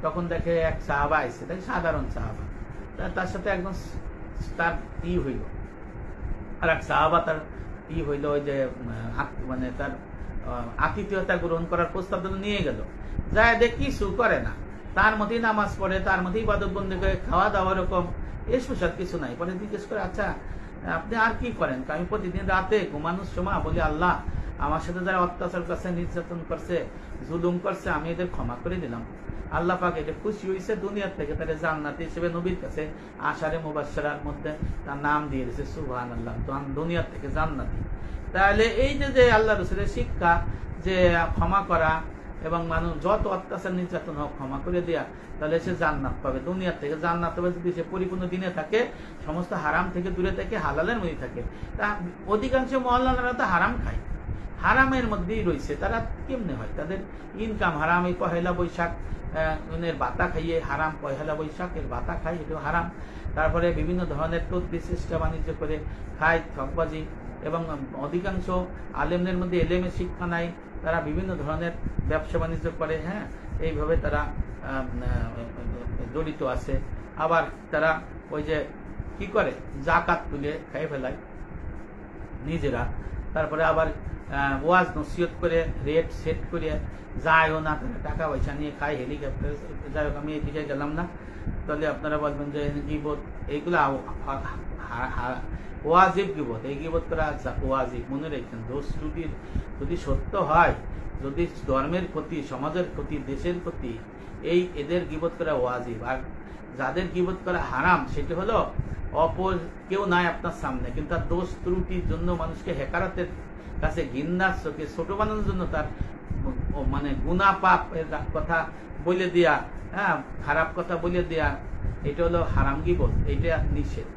S1: তখন দেখে এক সাহাবা আইছে, তাই সাধারণ সাহাবা, তার সাথে একদম তার হইল, আর এক সাহাবা তার হইল, ওই যে মানে তার আতিথেয়তা গ্রহণ করার প্রস্তাব নিয়ে গেল। যায় দেখ কিছু করে না, তার মধ্যেই নামাজ পড়ে, তার মধ্যেই ইবাদত বন্দেগী করে, খাওয়া দাওয়া এরকম স্পেশাল কিছু নাই। পরে জিজ্ঞেস করে আচ্ছা আপনি আর কি করেন? আমি প্রতিদিন রাতে ঘুমানোর সময় বলি আল্লাহ আমার সাথে যারা অত্যাচার করছে, নির্যাতন করছে, জুলুম করছে, আমি এদের ক্ষমা করে দিলাম। আল্লাহ পাক এটা খুশি হয়েছে, দুনিয়ার থেকে তাদের জান্নাতি হিসেবে নবীর কাছে আশারে মুবাশশারার মধ্যে তার নাম দিয়ে দিয়েছে, সুবহানাল্লাহ, তো দুনিয়ার থেকে জান্নাতি। তাহলে এই যে আল্লাহ রাসূলের শিক্ষা যে ক্ষমা করা এবং মানুষ যত অত্যাচার নির্যাতন হোক ক্ষমা করে দেয়া, তাহলে সে জান্নাত পাবে, দুনিয়ার থেকে জান্নাত পাবে যদি সে পরিপূর্ণ দিনে থাকে, সমস্ত হারাম থেকে দূরে থাকে, হালালের মধ্যে থাকে। তা অধিকাংশ মহল্লারা তো হারাম খায়, হারামের মধ্যেই রয়েছে, তারা কেমনে হয়? তাদের ইনকাম হারাম। এই পহেলা বৈশাখ এর বাতা খাইয়ে হারাম, পহেলা বৈশাখের বাতা খাই, এটাও হারাম। তারপরে বিভিন্ন ধরনের তদবির চেষ্টা বাণিজ্য করে খায়, ঠকবাজি, এবং অধিকাংশ আলেমদের মধ্যে এলেমের শিক্ষা নাই, তারা বিভিন্ন ধরনের ব্যবসা বাণিজ্য করে, হ্যাঁ, এইভাবে তারা জড়িত আছে। আবার তারা ওই যে কি করে, জাকাত তুলে খাই ফেলায় নিজেরা, তারপরে আবার ওয়াজ নসিহত করে রেট সেট করে যায়ও না, টাকা পয়সা নিয়ে খায়, হেলিকপ্টার। যাই হোক, আমি এদিকে গেলাম না, তাহলে আপনারা বলবেন যে গীবত, এইগুলো ওয়াজিব গীবত, এই গীবত করা ওয়াজিব। মনে রাখছেন, দোষ ত্রুটির যদি সত্য হয়, যদি ধর্মের ক্ষতি, সমাজের ক্ষতি, দেশের ক্ষতি, এদের গীবত করা ওয়াজিব। আর যাদের গীবত করা হারাম, সেটা হলো অপর কেউ নাই আপনার সামনে, কিন্তু তার দোষ ত্রুটির জন্য মানুষকে হেকারতের কাছে ঘৃণার চোখে ছোট বানানোর জন্য তার মানে গুনাহ পাপ এর কথা বলে দেয়া, হ্যাঁ, খারাপ কথা বলে দেয়া, এটা হলো হারাম গীবত, এটা নিষেধ।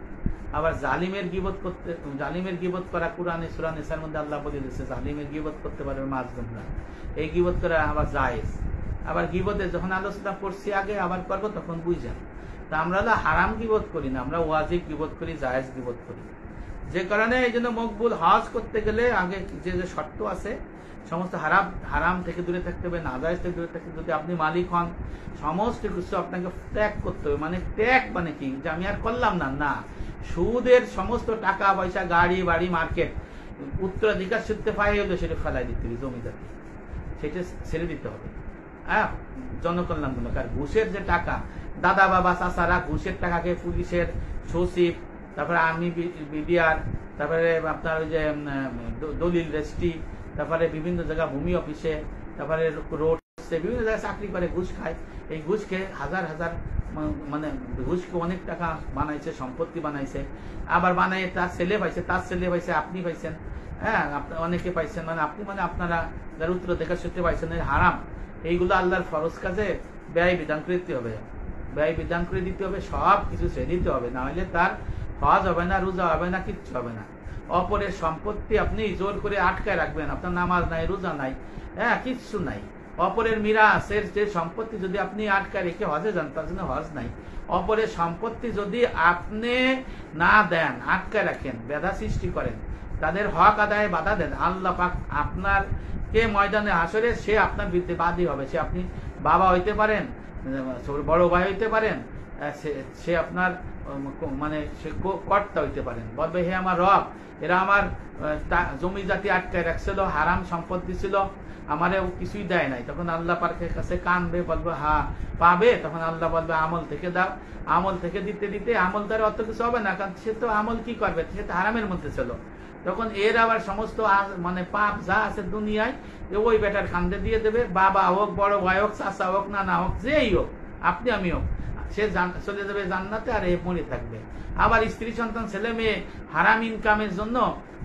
S1: আবার জালিমের গীবত করতে, জালিমের গীবত করা কুরআনে সূরা নিসার মধ্যে আল্লাহ বলে দিয়েছে জালিমের গীবত করতে পারবে মাসগুমরা, এই গীবত করা আবার জায়েজ। আবার গীবতে যখন আলোচনা করছি আগে আবার করবো, তখন বুঝেন তা আমরা হলো হারাম গীবত করি না, আমরা ওয়াজিব গীবত করি, জায়েজ গীবত করি। যে কারণে এই জন্য মকবুল হজ করতে গেলে আগে যে যে শর্ত আছে সমস্ত হারাম থেকে দূরে থাকতে হবে, নাজায়েজ থেকে দূরে থাকতে হবে। যদি আপনি মালিক হন সমস্ত কিছু আপনাকে ত্যাগ করতে হবে। মানে ত্যাগ মানে কি, যে আমি আর করলাম না, না, সুদের সমস্ত টাকা পয়সা, গাড়ি বাড়ি, মার্কেট, উত্তরাধিকার সূত্রে পাই হলে সেটা ফেলাই দিতে হবে, জমিদারি সেটা ছেড়ে দিতে হবে। হ্যাঁ, জনকল্যাণমূলক। আর ঘুষের যে টাকা, দাদা বাবা চাচারা ঘুষের টাকাকে পুলিশের সচিব, তারপরে আর্মি বিডিআর, তারপরে আপনার ওই যে দলিল রেজিস্ট্রি, তারপরে বিভিন্ন জায়গা ভূমি অফিসে, তারপরে রোড, বিভিন্ন জায়গায় চাকরি করে, ঘুষ খায়। এই ঘুষ খেয়ে হাজার হাজার মানে ঘুষকে অনেক টাকা বানাইছে, সম্পত্তি বানাইছে, আবার বানাই তার ছেলে পাইছে, তার ছেলে পাইছে, আপনি পাইছেন, হ্যাঁ অনেকে পাইছেন, মানে আপনি মানে আপনারা যারা উত্তরাধিকার সূত্রে পাইছেন। হারাম এইগুলো আল্লাহর ফরজ কাজে ব্যয় বিধান করে দিতে হবে, ব্যয় বিধান করে দিতে হবে, সব কিছু ছেড়ে দিতে হবে, না হলে তার হজ হবে না, রোজা হবে না, কিচ্ছু হবে না। অপরের সম্পত্তি আপনি জোর করে আটকায় রাখবেন, আপনার নামাজ নাই, রোজা নাই, হ্যাঁ কিচ্ছু নাই। অপরের মিরাসের যে সম্পত্তি যদি আপনি আটকায় রেখে হজে যান, তার জন্য হজ নাই। অপরের সম্পত্তি যদি আপনি না দেন, আটকায় রাখেন, বাধা সৃষ্টি করেন, তাদের হক আদায়ে বাধা দেন, আল্লাহ পাক আপনার কে ময়দানে হাসরে সে আপনার বিরুদ্ধে বাদী হবে। সে আপনি বাবা হইতে পারেন, বড় ভাই হইতে পারেন, সে আপনার মানে সে কর্তা হইতে পারেন, বলবে হে আমার রব, এরা আমার জমি জাতি আটকায় রাখছিল, হারাম সম্পত্তি ছিল, আমারও কিছুই দেয় নাই। তখন আল্লাহ পাকের কাছে কানবে, বলবে হ্যাঁ পাবে। তখন আল্লাহ বলবে আমল থেকে দাও। আমল থেকে দিতে দিতে আমল দ্বারা অত কিছু হবে না, কারণ সে তো আমল কি করবে, সে তো হারামের মধ্যে ছিল। তখন এর আবার সমস্ত মানে পাপ যা আছে দুনিয়ায় ওই বেটার কান্দে দিয়ে দেবে, বাবা হোক, বড় ভাই হোক, চাচা হোক, নানা হোক, যেই হোক, আপনি আমি হোক, সে চলে যাবে জান্নাতে, আর এ মরে থাকবে। আবার স্ত্রী সন্তান ছেলে মেয়ে হারাম ইনকামের জন্য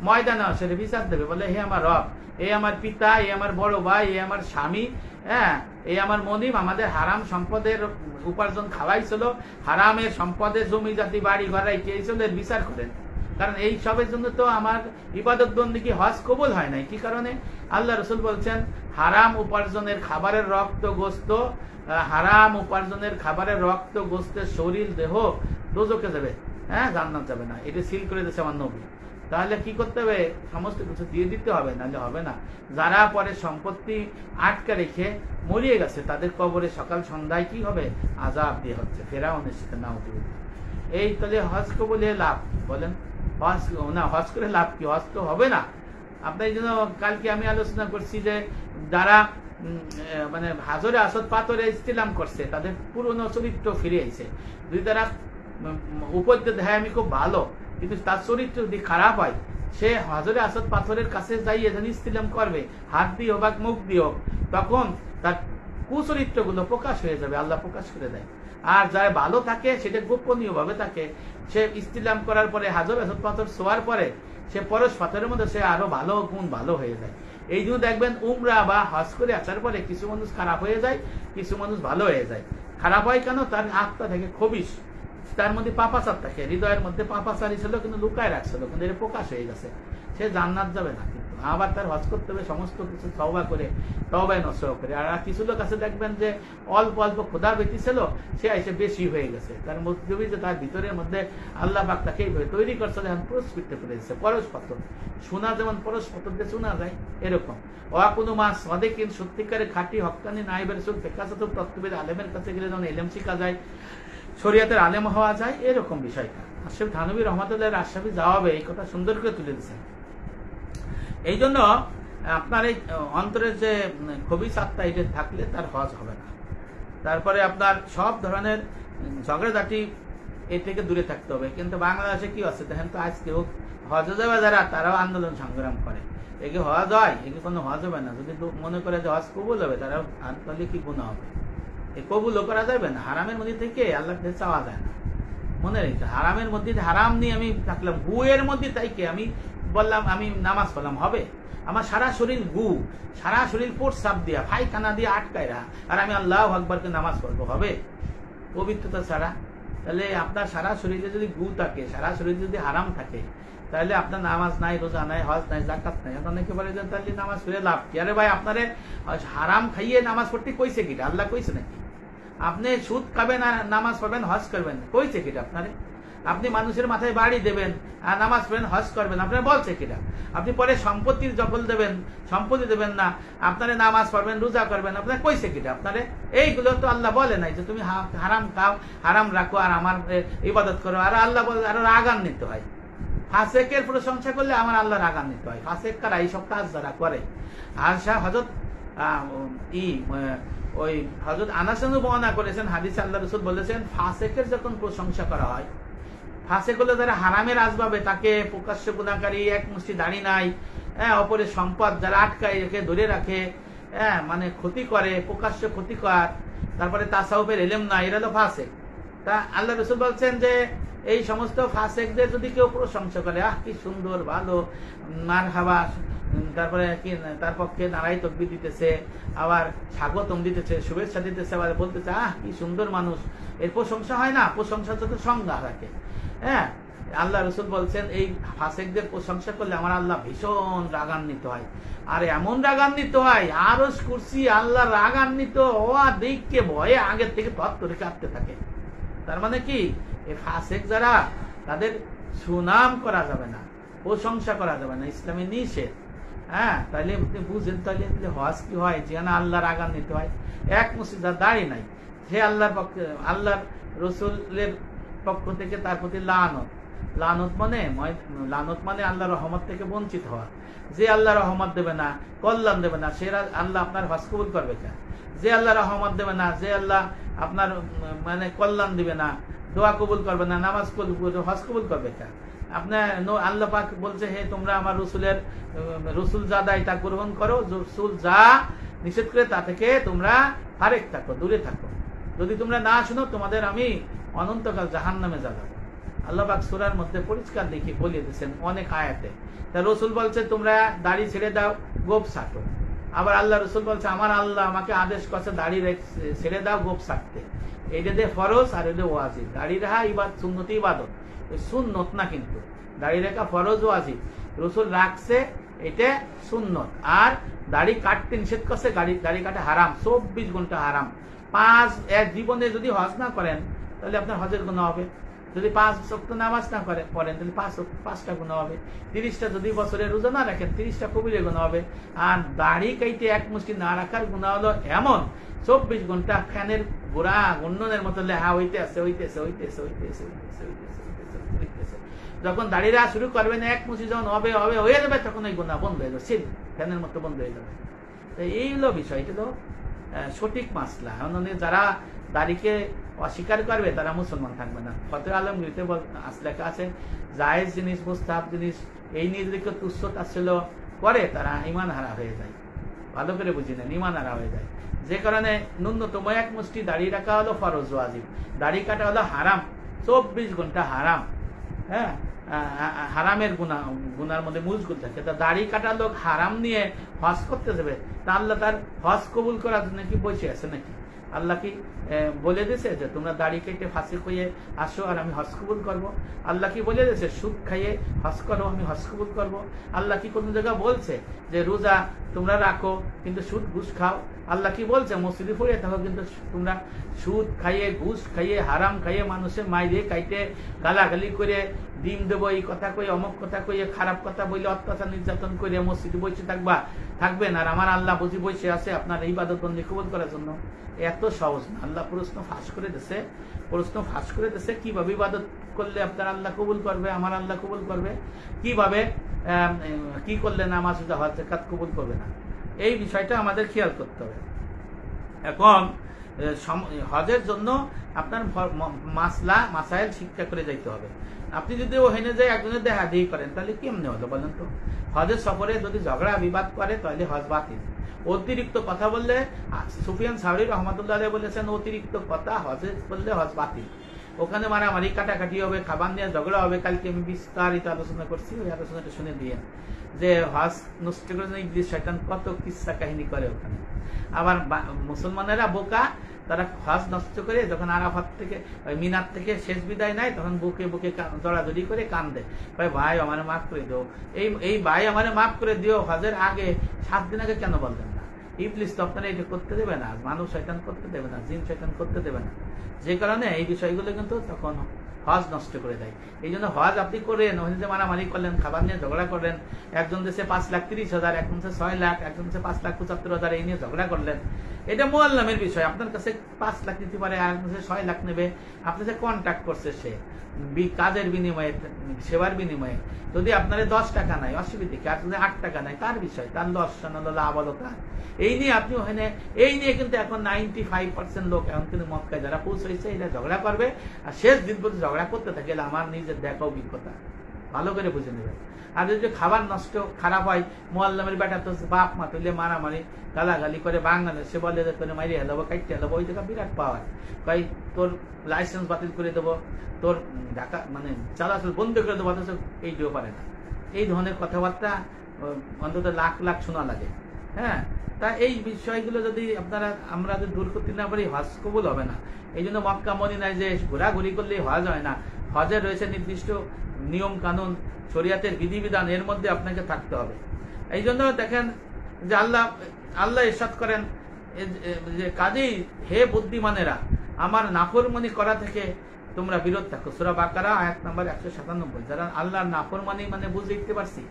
S1: ময়দানে আসলে বিচার দেবে, বলে হে আমার রব, এই আমার পিতা, এই আমার বড় ভাই, এই আমার স্বামী, হ্যাঁ এই আমার মনিব আমাদের হারাম সম্পদের উপার্জন খাওয়াইছিল, হারামের সম্পদের জমি জাতি বাড়ি ঘরাই খেয়েছিল, এর বিচার করেন। কারণ এই সবের জন্য তো আমার ইবাদত বন্দেগী হজ কবুল হয় নাই। কি কারণে? আল্লাহ রসুল বলছেন হারাম উপার্জনের খাবারের রক্ত গোস্ত, হারাম উপার্জনের খাবারের রক্ত গোস্তের শরীর দেহ দোজখে যাবে, হ্যাঁ জান্নাত যাবে না। এটা সিল করে দিয়েছে আমার নবী। তাহলে কি করতে হবে? সমস্ত কিছু দিয়ে দিতে হবে, নাহলে হবে না। যারা পরে সম্পত্তি আটকে রেখে মরিয়ে গেছে তাদের কবরে সকাল সন্ধ্যায় কি হবে? আযাব দিয়ে হচ্ছে, ফেরাউনের সাথে না হতে। এই তাহলে হজ কবুলে লাভ বলেন? হজ না, হজ করে লাভ কি? হজ তো হবে না। আপনার এই জন্য কালকে আমি আলোচনা করছি যে যারা মানে হাজরে আসদ পাথরে ইস্তিলাম করছে তাদের পুরনো চরিত্র ফিরে আইছে। যদি তারা উপর দেখায় আমি খুব ভালো, কিন্তু তার চরিত্র যদি খারাপ হয়, সে হাজরে আসদ পাথরের কাছে যাই এখানে ইস্তিলাম করবে, হাত দিয়ে হোক বা মুখ দিয়ে হোক, তখন তার কুচরিত্রগুলো প্রকাশ হয়ে যাবে, আল্লাহ প্রকাশ করে দেয়। আর যারা ভালো থাকে সেটা গোপনীয় ভাবে থাকে। সে ইস্তিলাম করার পরে হাজর আসদ পাথর ছোঁয়ার পরে সে পরশ পাথরের মধ্যে সে আরো ভালো গুণ ভালো হয়ে যায়। এই জন্য দেখবেন উমরা বা হজ করে আসার পরে কিছু মানুষ খারাপ হয়ে যায়, কিছু মানুষ ভালো হয়ে যায়। খারাপ হয় কেন? তার আত্মা থেকে খবিশ, তার মধ্যে পাপাচার থাকে, হৃদয়ের মধ্যে পাপাচারই ছিল কিন্তু লুকায় রাখছিল, কিন্তু এটা প্রকাশ হয়ে গেছে। সে জান্নাত যাবে না, কিন্তু আবার তার হজ করতে হবে সমস্ত কিছু তওবা করে, তওবায় নসহ করে। আর কিছু লোক আছে দেখবেন যে অল্প অল্প খোদা ব্যক্তি ছিল, সে এসে বেশি হয়ে গেছে। তার মধ্যে যে তার ভিতরের মধ্যে আল্লাহ পাক তাকে এইভাবে তৈরি করছে, এখন পুরস্কৃত করে দিচ্ছে। পরশ পাথর সোনা যেমন পরশ পাথর দিয়ে শোনা যায়, এরকম কোনো মাস সদেকিন সত্যিকারে খাঁটি হক্কানি নাইবের সুল ফেকাসাত তত্ত্ববিদ আলেমের কাছে গেলে যেমন এলেম শিখা যায়, শরিয়াতের আলেম হওয়া যায়, এরকম বিষয়টা আশরাফ থানভী রহমাতুল্লাহ আশরাফি জবাবে এই কথা সুন্দর করে তুলে দিচ্ছেন। এই জন্য আপনার এই অন্তরের যে খবিস আত্মা এটা থাকলে তার হজ হবে না। তারপরে আপনার সব ধরনের ঝগড়াঝাটি এ থেকে দূরে থাকতে হবে। কিন্তু বাংলাদেশে কি আছে দেখেন তো, আজকে হজে যাবে যারা, তারাও আন্দোলন সংগ্রাম করে। একে হজ হয়, একে কোনো হজ হবে না। যদি মনে করে যে হজ কবুল হবে, তারাও তাহলে কি গুনাহ হবে? এ কবুলও করা যাবে না। হারামের মধ্যে থেকে আল্লাহর কাছে চাওয়া যায় না। মনে রেখে হারামের মধ্যে হারাম নিয়ে আমি থাকলাম, গুয়ের মধ্যে তাইকে আমি বললাম আমি নামাজ পড়লাম, হবে? আমার সারা শরীর গু, সারা শরীর প্রস্রাব দিয়া, পায়খানা দিয়ে আটকায় রাখা, আর আমি আল্লাহু আকবারকে নামাজ পড়বো, হবে? পবিত্রতা ছাড়া। তাহলে আপনার সারা শরীরে যদি গু থাকে, সারা শরীরে যদি হারাম থাকে, তাহলে আপনার নামাজ নাই, রোজা নাই, হজ নাই, যাকাত নাই। অনেকে বলে যে তাহলে নামাজ পড়ে লাভ কি? আরে ভাই, আপনারে হারাম খাইয়ে নামাজ পড়তে কইছে কি? আল্লাহ কইছে নাকি? আপনি সুদ খাবেন আর নামাজ পড়বেন, হজ করবেন, কইছে কিটা আপনারে? আপনি মানুষের মাথায় বাড়ি দেবেন আর নামাজ পড়বেন, হজ করবেন, আপনার বলছে কিটা? আপনি পরে সম্পত্তির দখল দেবেন, সম্পত্তি দেবেন না, আপনারে নামাজ পড়বেন, রোজা করবেন, আপনার কইছে কিটা আপনারে? এইগুলো তো আল্লাহ বলে নাই যে তুমি হারাম খাও, হারাম রাখো আর আমার ইবাদত করো। আর আল্লাহ বলে আরো রাগান্বিত হয়। ফাসেকের প্রশংসা করলে আমার আল্লাহ রাগান্বিত হয়। ফাসেক কারা? এইসব কাজ যারা করে। আর হযরত ওই হযরত আনাস বর্ণনা করেছেন, হাদিসে আল্লাহ রাসূল বলেছেন, ফাসেকের যখন প্রশংসা করা হয়, ফাসেক হলো যারা হারামের আসবাবে, তাকে প্রকাশ্য গুনাহকারী, এক মুষ্টি দাড়ি নাই, অপরের সম্পদ যারা আটকায় রেখে ধরে রাখে, মানে ক্ষতি করে, প্রকাশ্য ক্ষতিকর, তারপরে তাসাউফের ইলম নাই, এরা হলো ফাসেক। তা আল্লাহ রাসূল বলছেন যে এই সমস্ত ফাসেকদের যদি কেউ প্রশংসা করে, কি সুন্দর, ভালো, মারহাবা, তারপরে কি তার পক্ষে নারাই তাকবীর দিতেছে, আবার স্বাগতম দিতেছে, শুভেচ্ছা দিতেছে, আবার বলতেছে কি সুন্দর মানুষ, এর প্রশংসা হয় না? প্রশংসা তো সংজ্ঞা রাখে। আল্লাহ রাসূল বলছেন এই ফাসেকদের প্রশংসা করলে আমার আল্লাহ ভীষণ রাগান্বিত হয়। আর এমন রাগান্বিত হয়, আরশ কুরসি আল্লাহ রাগান্বিত হওয়া দেখকে ভয়ে আগের থেকে তত্ত্বরে কাঁপতে থাকে। তার মানে কি, এই ফাসেক যারা, তাদের সুনাম করা যাবে না, প্রশংসা করা যাবে না, ইসলামে নিষেধ। তাহলে আপনি বুঝেন তাহলে হজ কি হয়, যে না আল্লাহ রাগান্বিত হয়। এক মুসিদার দাড়ি নাই, সে আল্লাহর পক্ষে, আল্লাহর রসুলের পক্ষ থেকে তার প্রতি লানত। লানত মানে আল্লাহর রহমত থেকে বঞ্চিত হওয়া। যে আল্লাহ রহমত দেবে না, কল্যাণ দেবে না, সে আল্লাহ আপনার হজ কবুল করবে কেন? যে আল্লাহ রহমত দেবে না, যে আল্লাহ আপনার মানে কল্যাণ দিবে না, দোয়া কবুল করবে না, নামাজ কবুল, হজ কবুল করবে কেন? আপনার আল্লাহ পাক বলছে, হে তোমরা আমার রসুল যা দেয় তা গ্রহণ করো, রসুল যা নিষেধ করে তা থেকে তোমরা ফারেক থাকো, দূরে থাকো। যদি তোমরা না শুনো, তোমাদের আমি অনন্তকাল জাহান্নামে যাবো। আল্লাহ পাক সূরার মধ্যে পরিষ্কার দেখে বলে দিয়েছেন অনেক আয়াতে। তা রসুল বলছে তোমরা দাড়ি ছেড়ে দাও, গোপ ছাটো। আবার আল্লাহ রসুল বলছে আমার আল্লাহ আমাকে আদেশ করছে দাড়ি ছেড়ে দাও, গোপ ছাড়তে। এইটা দিয়ে ফরজ আর এটা ওয়াজিব। দাড়ি রাখা সুন্নতি ইবাদত, সুন্নত না, কিন্তু দাড়ি রাখা ফরজ ওয়াজিব। রসুল রাখছে, এটা সুন্নত। আর দাড়ি কাটতে নিষেধ করছে, দাড়ি কাটা হারাম, 24 ঘন্টা হারাম। জীবনে যদি হজ না করেন তাহলে আপনার হজের গুনাহ হবে। যদি 5 ওয়াক্ত নামাজ না পড়েন তাহলে 5টা গুনাহ হবে। 30টা যদি বছরে রোজা না রাখেন 30টা কবিরা গুনাহ হবে। আর দাড়ি কাইতে এক মুষ্টি না রাখার গুনাহ হলো এমন 24 ঘন্টা ফ্যানের গোড়া গন্ডনের মতো লেহা হইতেছে। যখন দাড়ি রাখা শুরু করবেন, এক মুষ্টি যখন হয়ে যাবে, তখন ওই গুনাহ বন্ধ হয়ে যাবে, ফ্যানের মতো বন্ধ হয়ে যাবে। এই হলো বিষয়, এটা তো সঠিক মাসলা। যারা দাড়িকে অস্বীকার করবে তারা মুসলমান থাকবে না। ফতোয়া আলমগীরতে লেখা আছে, জায়েজ জিনিস, মুস্তাহাব জিনিস, এই নিয়ে যদি কেউ তুচ্ছ তাচ্ছিল্য করে তারা ঈমান হারা হয়ে যায়। ভালো করে বুঝি নেন, ঈমান হারা হয়ে যায়। যে কারণে ন্যূনতম এক মুষ্টি দাড়ি রাখা হলো ফরজ ওয়াজিব, দাড়ি কাটা হলো হারাম, 24 ঘন্টা হারাম। হারামের গুনার মধ্যে মুজগুল থাকে। তা দাড়ি কাটা লোক হারাম নিয়ে হজ করতে যাবে, তা আল্লাহ তার হজ কবুল করার জন্য কি বসে আছে নাকি? আল্লাহ কি বলে দিয়েছে যে তোমরা দাড়ি কেটে ফাসিক হয়ে আসো আর আমি হজ কবুল করবো? আল্লাহ কি বলে দিয়েছে সুদ খাইয়ে হজ করো, আমি হজ কবুল করবো? আল্লাহ কি কোন জায়গায় বলছে যে রোজা তোমরা রাখো কিন্তু সুদ ঘুষ খাও? আল্লাহ কি বলছে মসজিদে পড়ে থাকো কিন্তু তোমরা সুদ খাইয়ে, ঘুষ খাইয়ে, হারাম খাইয়ে, মানুষের মাইরে কাইটে গালাগালি করে, ডিম দেবো এই কথা কয়ে, অমুক কথা কয়ে, খারাপ কথা বলে, অত্যাচার নির্যাতন করে মসজিদে বসে থাকবেন আর আমার আল্লাহ বুঝি বসে আছে আপনার এই ইবাদত বন্দি কবুল করার জন্য? এত সহজ না। আল্লাহ প্রশ্ন ফাঁস করে দিছে কিভাবে ইবাদত করলে আপনার আল্লাহ কবুল করবে, আমার আল্লাহ কবুল করবে, কিভাবে কি করলে নামাজ রোজা হজ যাকাত কবুল করবে না, এই বিষয়টা আমাদের খেয়াল করতে হবে। এখন হজের জন্য আপনার মাসাইল শিক্ষা করে যাইতে হবে। আপনি যদি ওখানে যাই একজনের দেখা দেখি করেন তাহলে কেমনে হলো বলেন তো? হজের সফরে যদি ঝগড়া বিবাদ করে তাহলে হজ বাতিল। অতিরিক্ত কথা বললে, সুফিয়ান সাউরি রহমতুল্লাহ বলেছেন অতিরিক্ত কথা হজে বললে হজ বাতিল। ওখানে মারামারি কাটাকাটি হবে, খাবার নিয়ে ঝগড়া হবে। কালকে আমি বিস্তারিত আলোচনা করছি, ওই আলোচনাটা শুনে দিয়ে যে হজ নষ্ট করে ইবলিস শয়তান কত কিসসা কাহিনী করে ওখানে। আবার মুসলমানেরা বোকা, তারা হজ নষ্ট করে যখন আরাফাত থেকে মিনার থেকে শেষ বিদায় নেয় তখন বুকে বুকে জড়াজড়ি করে কান্দে, ভাই আমারে মাফ করে দিও। এই ভাই আমারে মাফ করে দিও হজের আগে 7 দিন আগে কেন বললেন না? ইবলিস তো আপনারা এটা করতে দেবে না, মানুষ শয়তান করতে দেবে না, জিন শয়তান করতে দেবে না। যে কারণে এই বিষয়গুলো কিন্তু তখন হজ নষ্ট করে দেয়। এই জন্য হজ আপনি করেন, ওখানে মারামারি করলেন, খাবার নিয়ে ঝগড়া করলেন, একজন দেশে 5,30,000, একজন দেশে 6 লাখ, একজন দেশে 5,75,000, এই নিয়ে ঝগড়া করলেন। এটা মোয়াল্লামের বিষয়। আপনার কাছে 5 লাখ নিতে পারে, আর কাছে 6 লাখ নেবে। আপনার সাথে কন্ট্যাক্ট করছে সে কাজের বিনিময়ে, সেবার বিনিময়ে। যদি আপনার 10 টাকা নাই অসুবিধা কি, আর যদি 8 টাকা নাই তার বিষয়, তার লোকসান হলো, লাভ হলো তার। এই নিয়ে আপনি ওখানে, এই নিয়ে কিন্তু এখন 95% লোক এখন কিন্তু মক্কায় যারা পৌঁছেছে এরা ঝগড়া করবে, আর শেষ দিন পর্যন্ত ঝগড়া করতে থাকে। আমার নিজের দেখা অভিজ্ঞতা, ভালো করে বুঝে নেবেন। আর যদি খাবার নষ্ট খারাপ হয়, মোয়াল্লামের বেটা তো বাপ মা তুলে মারামারি গালাগালি করে, বাংলাদেশে বলে যে তোর মাইরে হেলাবো, কাইটে হেলাবো, ওই জায়গা বিরাট পাওয়ার, কই তোর লাইসেন্স বাতিল করে দেবো, তোর ঢাকা মানে চলাচল বন্ধ করে দেবো, অথচ এইটিও পারে না। এই ধরনের কথাবার্তা অন্তত লাখ লাখ শোনা লাগে। হ্যাঁ, তা এই বিষয়গুলো যদি আমরা যদি দূর করতে না পারি, হজ কবুল হবে না। এই জন্য মক্কা মদিনায় যে ঘোরাঘুরি করলে হজ হয় না। হজের রয়েছে নির্দিষ্ট নিয়ম কানুন, শরিয়াতের বিধিবিধান, এর মধ্যে আপনাকে থাকতে হবে। এই জন্য দেখেন যে আল্লাহ ইরশাদ করেন যে কাজেই হে বুদ্ধিমানেরা, আমার নাফরমানি করা থেকে তোমরা বিরত থাকো। সূরা বাকারা আয়াত নাম্বার 197। যারা আল্লাহর নাফরমানি মানে বুঝে দিতে পারছি,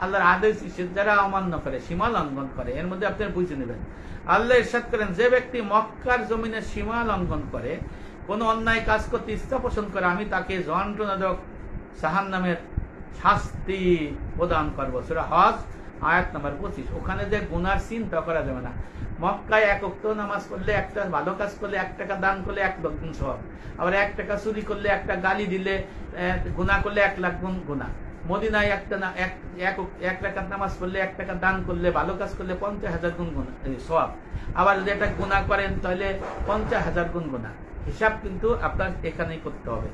S1: আল্লাহর আদেশ নিষেধ যারা অমান্য করে, সীমা লঙ্ঘন করে, এর মধ্যে আপনারা বুঝে নেবেন। আল্লাহ ইরশাদ করেন, যে ব্যক্তি মক্কার জমিনে সীমা লঙ্ঘন করে, কোন অন্যায় কাজ করতে ইচ্ছা পোষণ করে, আমি তাকে যন্ত্রণাদায়ক জাহান্নামের শাস্তি প্রদান করবো। সূরা হজ আয়াত নাম্বার 25। ওখানে যে গুনার চিন্তা করা যাবে না। মক্কায় 1 ওয়াক্ত নামাজ পড়লে, একটা ভালো কাজ করলে, 1 টাকা দান করলে 1 লাখ গুণ সওয়াব। আবার 1 টাকা চুরি করলে, একটা গালি দিলে, গুনাহ করলে 1 লাখ গুণ গুনাহ। মদিনায় এক রাকাত নামাজ পড়লে, 1 টাকা দান করলে, ভালো কাজ করলে 50,000 গুণ সওয়াব। আবার যদি একটা গুনাহ করেন তাহলে 50,000 গুণ গুনাহ। হিসাব কিন্তু আপনার এখানেই করতে হবে।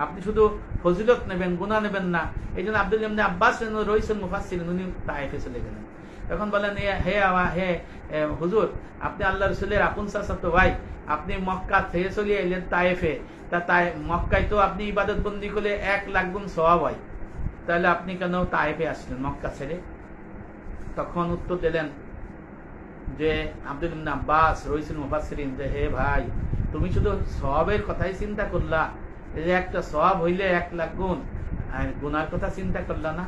S1: আপনি শুধু ফজিলত নেবেন, গুনাহ নেবেন না। এই জন্য আব্দুল্লাহ ইবনে আব্বাস রইসুল মুফাসসিরিন, উনি তায়েফে চলে গেলেন। তখন বলেন, হে হুজুর, আপনি আল্লাহ রাসূলের আপন চাচাতো ভাই, আপনি মক্কা থেকে চলে এলেন তায়েফে, তা মক্কায় তো আপনি ইবাদত বন্দি করলে 1 লাখ গুণ সওয়াব হয়, তাহলে আপনি কেন তায়েফে আসলেন মক্কা ছেড়ে? তখন উত্তর দিলেন যে আব্দুল্লাহ ইবনে আব্বাস রইসুল মুফাসসিরিন, যে হে ভাই, তুমি শুধু সওয়াবের কথাই চিন্তা করলা, যে একটা সওয়াব হইলে 1 লাখ গুণ, আর গুনার কথা চিন্তা করলা না।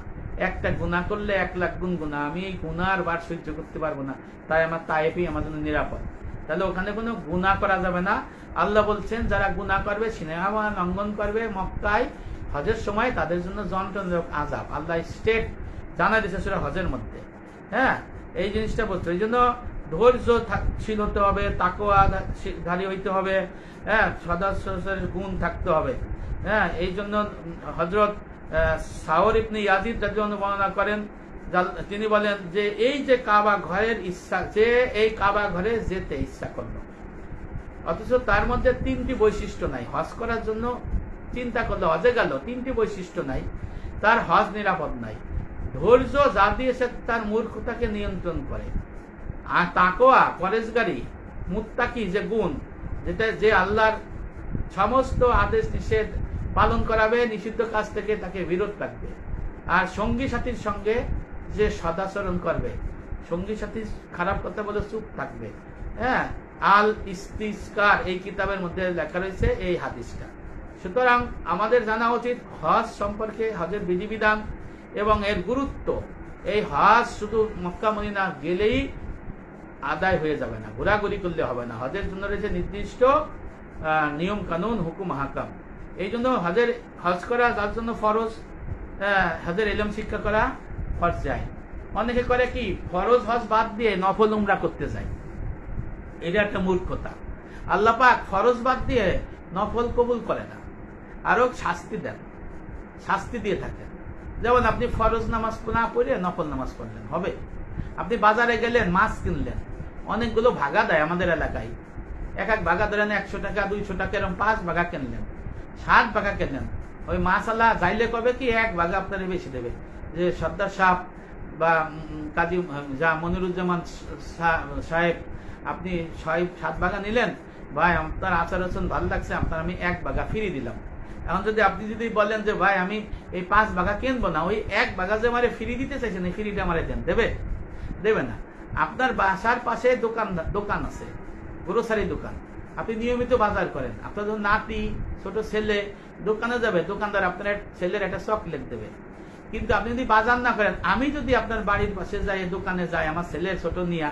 S1: একটা গুনাহ করলে 1 লাখ গুণ গুনাহ। আমি এই গুনার বার সহ্য করতে পারবো না, তাই আমার তায়েফই আমার জন্য নিরাপদ। তাহলে ওখানে কোনো গুনাহ করা যাবে না। আল্লাহ বলছেন, যারা গুনাহ করবে, সীমা লঙ্ঘন করবে মক্কায় হজের সময়, তাদের জন্য যন্ত্রণাদায়ক আযাব আল্লাহ স্টেট জানা দিয়েছে সূরা হজের মধ্যে। হ্যাঁ, এই জিনিসটা বলছে। এই জন্য ধৈর্যশীল হতে হবে, তাকওয়াধারী হইতে হবে, হ্যাঁ, সদাচরের গুণ থাকতে হবে। হ্যাঁ, এই জন্য হযরত সাওর ইবনে ইয়াজিদ রাদিয়াল্লাহু আনহু বর্ণনা করেন, তিনি বলেন যে এই যে কাবা ঘরের ইচ্ছা, যে এই কাবা ঘরে যেতে ইচ্ছা করলো, অথচ তার মধ্যে 3টি বৈশিষ্ট্য নাই। হজ করার জন্য চিন্তা করলো, হজে গেল, 3টি বৈশিষ্ট্য নাই, তার হজ নিরাপদ নাই। ধৈর্য যা দিয়েছে তার মূর্খতাকে নিয়ন্ত্রণ করে, আর তাকওয়া পরেজগারি মুত্তাকি যে গুণ, যেটা যে আল্লাহর সমস্ত আদেশ নিষেধ পালন করাবে, নিষিদ্ধ কাজ থেকে তাকে বিরত রাখবে, আর সঙ্গী সাথীর সঙ্গে যে সদাচরণ করবে, সঙ্গী সাথী খারাপ কথা বলে চুপ থাকবে। হ্যাঁ, আল ইস্তিসকার এই কিতাবের মধ্যে লেখা রয়েছে এই হাদিসটা। সুতরাং আমাদের জানা উচিত হজ সম্পর্কে, হজের বিধিবিধান এবং এর গুরুত্ব। এই হজ শুধু মক্কা মদিনা গেলেই আদায় হয়ে যাবে না, ঘোরাঘুরি করলে হবে না। হজের জন্য রয়েছে নির্দিষ্ট নিয়ম কানুন, হুকুম হাকাম। এই জন্য হজ করা যার জন্য ফরজ, হজের ইলম শিক্ষা করা ফরজ যায়। অনেকে করে কি, ফরজ হজ বাদ দিয়ে নফল উমরা করতে যায়, এটা একটা মূর্খতা। আল্লাহ পাক ফরজ বাদ দিয়ে নফল কবুল করে না, আরো শাস্তি দেন, শাস্তি দিয়ে থাকেন। যেমন আপনি ফরজ নামাজ না পড়ে নফল নামাজ পড়লেন, হবে? আপনি বাজারে গেলেন, মাছ কিনলেন, অনেকগুলো ভাগা দেয় আমাদের এলাকায়। এক ভাগা ধরেন 100 টাকা, 200 টাকা, এরকম 5 ভাগা কিনলেন, 7 ভাগা কিনলেন। ওই মাছালা যাইলে কবে কি 1 ভাগা আপনারা বেশি দেবে। যে সর্দার সাহেব বা কাজী মনিরুজ্জামান সাহেব, আপনি 7 ভাগা নিলেন, ভাই আপনার আচার আচরণ ভালো লাগছে, আপনার আমি 1 ভাগা ফিরিয়ে দিলাম। এখন আপনি যদি বলেন যে ভাই আমি এই 5 ভাগা কিনবো না, ওই 1 ভাগা যে আমার ফিরিয়ে দিতে চাইছেন, এই ফিরিটা আমার দেন, দেবে না। আপনার বাসার পাশে দোকান আছে, গ্রোসারি দোকান, আপনি নিয়মিত বাজার করেন, আপনার যখন নাতি ছোট ছেলে দোকানে যাবে, দোকানদার আপনার ছেলের একটা চকলেট দেবে। কিন্তু আপনি যদি বাজার না করেন, আমি যদি আপনার বাড়ির পাশে যাই, দোকানে যাই, আমার ছেলের ছোট নিয়া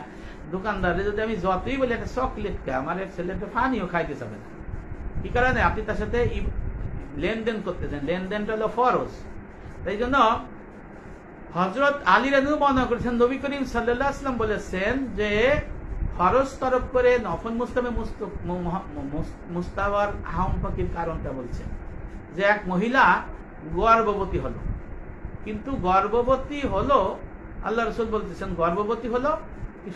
S1: দোকানদারে যদি আমি যতই বলি একটা চকলেট খাই, আমার ছেলেটা পানিও খাইতে যাবে না। কি কারণে? আপনি তার সাথে লেনদেন করতেছেন, লেনদেনটা হলো ফরজ। তাই জন্য হযরত আলী রাদিয়াল্লাহু আনহু মনে করেছেন নবী করিম সাল্লাল্লাহু আলাইহি ওয়াসাল্লাম বলেছেন যে ফরজ তরফ করে নফল মুস্তাহাবার আহম পাখির কারণটা বলছেন যে এক মহিলা গর্ভবতী হলো, কিন্তু গর্ভবতী হলো, আল্লাহ রাসূল বলতেছেন গর্ভবতী হলো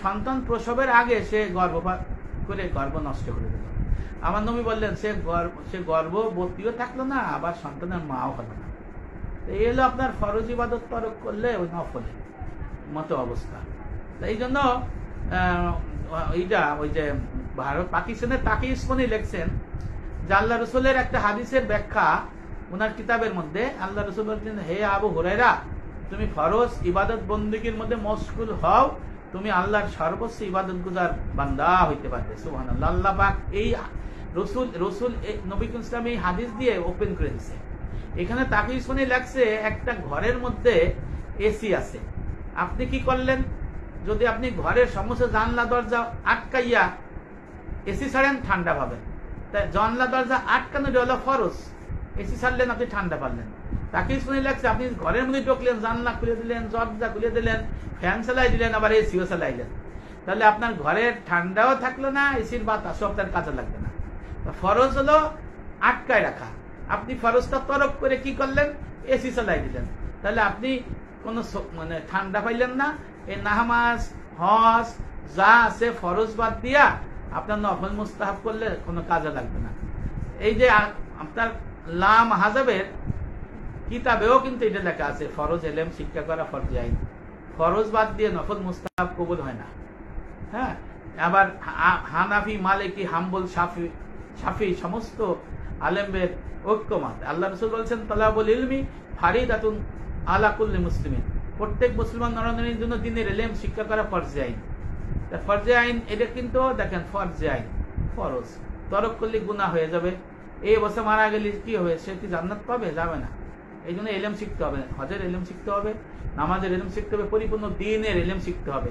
S1: সন্তান প্রসবের আগে সে গর্ভপাত করে গর্ভ নষ্ট করে দিল। আমার নবী বললেন সে গর্ভবতীও থাকলো না, আবার সন্তানের মাও হলো না। এই হলো আপনার ফরজ ইবাদত তরক করলে ওই নফলে মতো অবস্থা। এই জন্য এইটা ওই যে পাকিস্তানের তাকি ইসমানি লিখছেন যে আল্লাহ রসুলের একটা হাদিসের ব্যাখ্যা ওনার কিতাবের মধ্যে আল্লাহ রসুল বলছেন, হে আবু হুরায়রা, তুমি ফরজ ইবাদত বন্দেগীর মধ্যে মশগুল হও, তুমি আল্লাহর সর্বোচ্চ ইবাদত গুজার বান্দা হইতে পারবে। সুবহানাল্লাহ। আল্লাহ পাক এই রসুল নবী ইসলাম এই হাদিস দিয়ে ওপেন করে দিচ্ছে। এখানে তাকি ইসমানি লাগছে একটা ঘরের মধ্যে এসি আছে, আপনি কি করলেন? যদি আপনি ঘরের সমস্ত জানলা দরজা আটকাইয়া এসি ছাড়েন ঠান্ডা পাবেন, তাই জানলা দরজা আটকানো হলো ফরজ, এসি ছাড়লেন আপনি ঠান্ডা পারলেন। তাকে শুনে লাগছে আপনি ঘরের মধ্যে ঢুকলেন, জানলা খুলে দিলেন, দরজা খুলে দিলেন, ফ্যান চালাই দিলেন, আবার এসিও চালাইলেন, তাহলে আপনার ঘরের ঠান্ডাও থাকলো না, এসির বাতাসও আপনার কাজে লাগবে না। ফরজ হলো আটকায় রাখা, আপনি ফরজটা তরক করে কি করলেন? এসি চালাই দিলেন, তাহলে আপনি কোনো মানে ঠান্ডা পাইলেন না। এই নামাজ হজ যা আছে ফরজ বাদ দিয়া আপনার নফল মুস্তাহাব করলে কোনো কাজে লাগবে না। এই যে আপনার লাম হাজাবের কিতাবেও কিন্তু এটা লেখা আছে ফরজ এলেম শিক্ষা করা ফরজে আইন, ফরজ বাদ দিয়ে নফল মুস্তাহাব কবুল হয় না। হ্যাঁ, আবার হানাফি, মালিকি, হাম্বল, শাফি সমস্ত আলেমদের ঐক্যমত। আল্লাহ রাসূল বলছেন তালাবুল ইলমি ফারিদাতুন আলা কুল্লি মুসলিমিন, প্রত্যেক মুসলমান নরনারীর জন্য দ্বীনের ইলম শিক্ষা করা ফরজে আইন। ফরজে আইন এটা কিন্তু দেখেন ফরজে আইন, ফরজ তরক করলে গুনাহ হয়ে যাবে। এই বছর মারা গেলে কি হবে? সে কি জান্নাত পাবে? যাবে না। এই জন্য ইলম শিখতে হবে, হজের ইলম শিখতে হবে, নামাজের ইলম শিখতে হবে, পরিপূর্ণ দ্বীনের ইলম শিখতে হবে।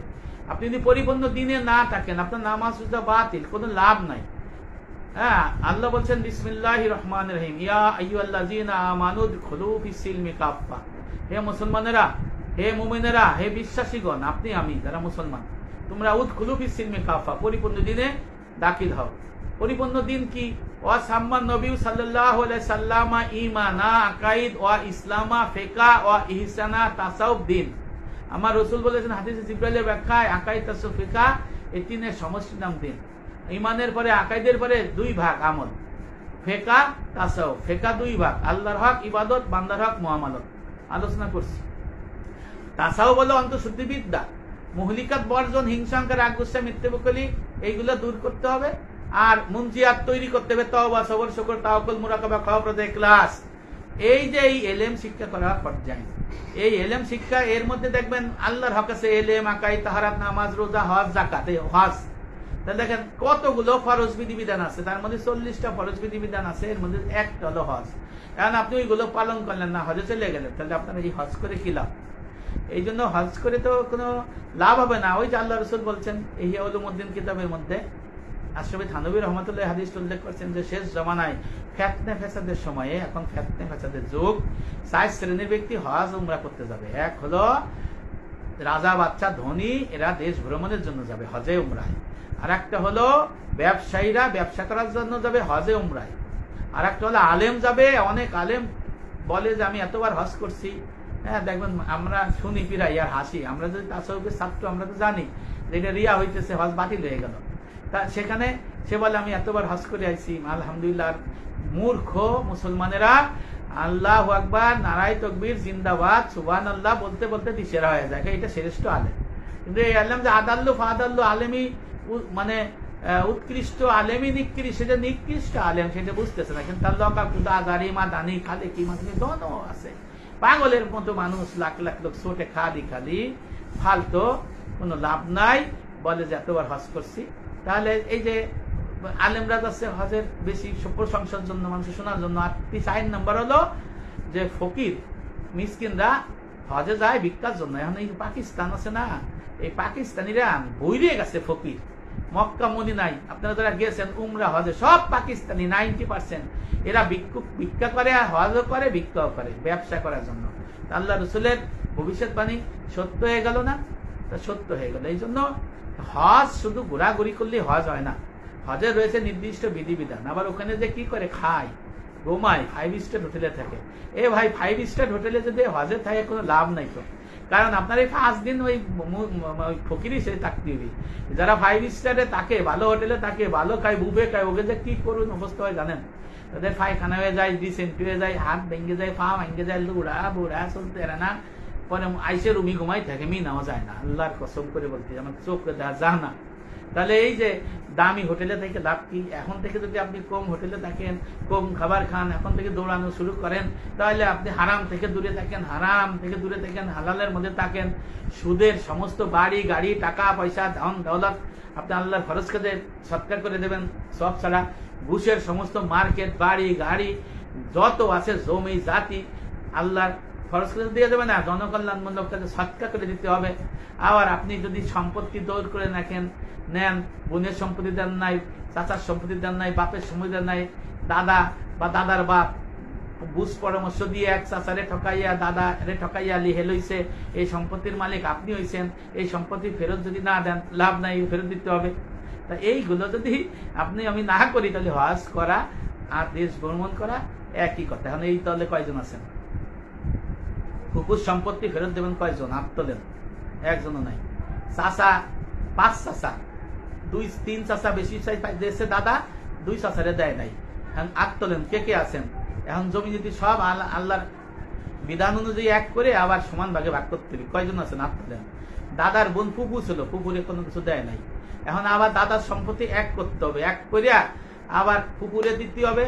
S1: আপনি যদি পরিপূর্ণ দ্বীনে না থাকেন, আপনার নামাজ রোজা বাতিল, কোনো লাভ নাই। হ্যাঁ, আল্লাহ বলছেন বিসমিল্লাহির রহমানির রহিম, ইয়া আইয়ুহাল্লাযীনা আমানু দুখুলু ফিস সিলমি কাফা, হে মুসলমানেরা, হে মুমিনেরা, হে বিশ্বাসীগণ, আপনি আমি যারা মুসলমান, তোমরা উদখুলু ফিস সিলমি কাফা, পরিপূর্ণ দ্বীনে দাখিল হও। পরিপূর্ণ দ্বীন কি? ওয়া সাম্মান নবী সাল্লাল্লাহু আলাইহি সাল্লাম ঈমানা আকাইদ ওয়া ইসলামা ফিকা ওয়া ইহসানা তাসাউফ দ্বীন। আমার রাসূল বলেছেন হাদিসে জিবরাইলের ব্যাখ্যায়, আকাইদ তাসাউফ ফিকা এই তিনের সমষ্টির নাম দ্বীন। ঈমানের পরে আকাইদের পরে দুই ভাগ আমল, ফিকা তাসাউফ। ফিকা দুই ভাগ, আল্লাহর হক ইবাদত, বান্দার হক মুআমালাত, আলোচনা করছি। তাসাউফ হলো অন্তঃশুদ্ধি বিদ্যা, মুহলিকাত বর্জন, হিংসাঙ্কার, রাগ, গুসা, মিথ্যে বকলি এইগুলো দূর করতে হবে। আর মুনজিয়াত তৈরি করতে হবে, তওবা, সবর, শুকর, তাওয়াক্কুল, মুরাকাবা, খাওফ, ইখলাস। এই যে এই ইলম শিক্ষা করা ফরজ। এই ইলম শিক্ষা এর মধ্যে দেখবেন আল্লাহর হক আছে, ইলম, আকাইদ, তাহারাত, নামাজ, রোজা, হজ, যাকাত। এই হজ তাহলে দেখেন কতগুলো ফরজ বিধিবিধান আছে, তার মধ্যে 40টা ফরজ বিধিবিধান আছে, এর মধ্যে একটা হলো হজ। এখন আপনি ওইগুলো পালন করলেন না, হজে চলে গেলেন, তাহলে আপনার এই হজ করে কি লাভ? এই জন্য হজ করে তো কোনো লাভ হবে না। ওই যে আল্লাহ রাসূল বলছেন ইহয়া উলুমুদ্দিন কিতাবের মধ্যে, আশরাফি থানভী রহমাতুল্লাহ হাদিস উল্লেখ করছেন যে শেষ জমানায় ফিতনা ফাসাদের সময়ে, এখন ফিতনা ফাসাদের যুগ, 4 শ্রেণীর ব্যক্তি হজ উমরা করতে যাবে। এক হলো রাজা, বাচ্চা, ধনী, এরা দেশ ভ্রমণের জন্য যাবে হজে উমরায়। আর একটা হলো ব্যবসায়ীরা ব্যবসা করার জন্য যাবে হজে উমরায়। আর একটা হলো আলেম যাবে। অনেক আলেম বলে যে আমি এতবার হজ করছি। হ্যাঁ, দেখবেন আমরা শুনি পিরাই আর হাসি। আমরা যদি তাসাউফের ছাত্র, আমরা তো জানি যে এটা রিয়া হইতেছে, হজ বাতিল হয়ে গেল। তা সেখানে সে বলে আমি এতবার হজ করে আইছি, আলহামদুলিল্লাহ। মূর্খ মুসলমানেরা আল্লাহু আকবার, নারায়ে তাকবীর, জিন্দাবাদ, সুবহানাল্লাহ বলতে বলতে দিশেরা হয়ে যায়, এটা শ্রেষ্ঠ আলেম। কিন্তু এই আলেম যে আদাল্লু ফাদাল্লু, আলেমি মানে উৎকৃষ্ট, আলেমি নিকৃষ্ট, সেটা নিকৃষ্ট আলেম, সেটা বুঝতেছে না। কিন্তু তার লকা কুদা গারিমা দানি খালে কি মানে দোনো আছে, পাগলের মতো মানুষ, লাখ লাখ লোক ছোটে খালি খালি ফালতো কোনো লাভ নাই, বলে যে এতবার হজ করছি। তাহলে এই যে আলেমরা যাচ্ছে হজের বেশি প্রশংসার জন্য, মানুষের শোনার জন্য। আর 4 নম্বর হলো যে ফকির মিসকিনরা হজে যায় ভিক্ষার জন্য। এখন এই পাকিস্তান আছে না, এই পাকিস্তানিরা বইরে গেছে ফকির। মক্কা মদিনায় আপনারা যারা গেছেন উমরা হজে, সব পাকিস্তানি 90%। এরা ভিক্ষা করে, আর হজও করে, ভিক্ষাও করে, ব্যবসা করার জন্য। আল্লাহ রসুলের ভবিষ্যৎবাণী সত্য হয়ে গেল না? তা সত্য হয়ে গেল। এই জন্য হজ শুধু ঘোরাঘুরি করলে হজ হয় না, হজে রয়েছে নির্দিষ্ট বিধিবিধান। আবার ওখানে যে কি করে, খায়, ঘুমায়, 5 স্টার হোটেলে থাকে। এ ভাই, 5 স্টার হোটেলে যদি হজে থাকে কোনো লাভ নাই তো। কারণ আপনার এই 5 দিন ওই ফকিরই সে থাকতে হবে। যারা 5 স্টারে থাকে, ভালো হোটেলে থাকে, ভালো খায়, বুফে খায়, ওকে যে কি করুন অবস্থা হয় জানেন? তাদের পায়খানা হয়ে যায়, ডিসেন্ট হয়ে যায়, হাত ভেঙে যায়, পা ভেঙে যায়, লুড়া বুড়া চলতে এরা না। পরে আইসে রুমি ঘুমাই থাকে, মি নেওয়া যায় না। আল্লাহর কসম করে বলতে, আমার চোখ দেখা যায় না। তাহলে এই যে দামি হোটেলে থেকে লাভ কি? এখন থেকে যদি আপনি কম হোটেলে থাকেন, কম খাবার খান, এখন থেকে দৌড়ানো শুরু করেন, তাহলে আপনি হারাম থেকে দূরে থাকেন, হারাম থেকে দূরে থাকেন, হালালের মধ্যে থাকেন। সুদের সমস্ত বাড়ি গাড়ি, টাকা পয়সা, ধন দৌলত আপনি আল্লাহর খরচ কাজে সৎকার করে দেবেন সব ছাড়া। ঘুষের সমস্ত মার্কেট, বাড়ি গাড়ি যত আছে, জমি জাতি, আল্লাহর খরচ করে দিয়ে দেবে না, জনকল্যাণমূলক কাজে সৎকার করে দিতে হবে। আবার আপনি যদি সম্পত্তি দৌড় করে নেন, বোনের সম্পত্তি দেন নাই, চাচার সম্পত্তি দেন নাই, বাপের সম্পত্তি দেন নাই, দাদা বা দাদার বাপ বুঝ পরামর্শ দিয়ে এক চাচারে ঠকাইয়া, দাদা রে ঠকাইয়া লিহে লইছে, এই সম্পত্তির মালিক আপনি হইছেন। এই সম্পত্তি ফেরত যদি না দেন, লাভ নাই, ফেরত দিতে হবে। তা এইগুলো যদি আমি না করি, তাহলে হজ করা আর দেশ ভ্রমণ করা একই কথা। এখন এই তলে কয়জন আছেন? ফুপুর সম্পত্তি ফেরত দেবেন কয়জন? হাত তোলেন, একজনও নাই। চাচা 5 চাচা, 2-3 চাচা বেশি দিয়েছে দাদা, 2 চাচারে দেয় নাই। এখন হাত তোলেন, কে কে আছেন? এখন জমি যদি সব আল্লাহর বিধান অনুযায়ী এক করে আবার সমান ভাগে ভাগ করতে হবে, কয়জন আছেন? হাত তোলেন। দাদার বোন ফুপু ছিল, ফুপুরে কোনো কিছু দেয় নাই। এখন আবার দাদার সম্পত্তি এক করতে হবে, এক করিয়া আবার ফুপুরে দিতে হবে।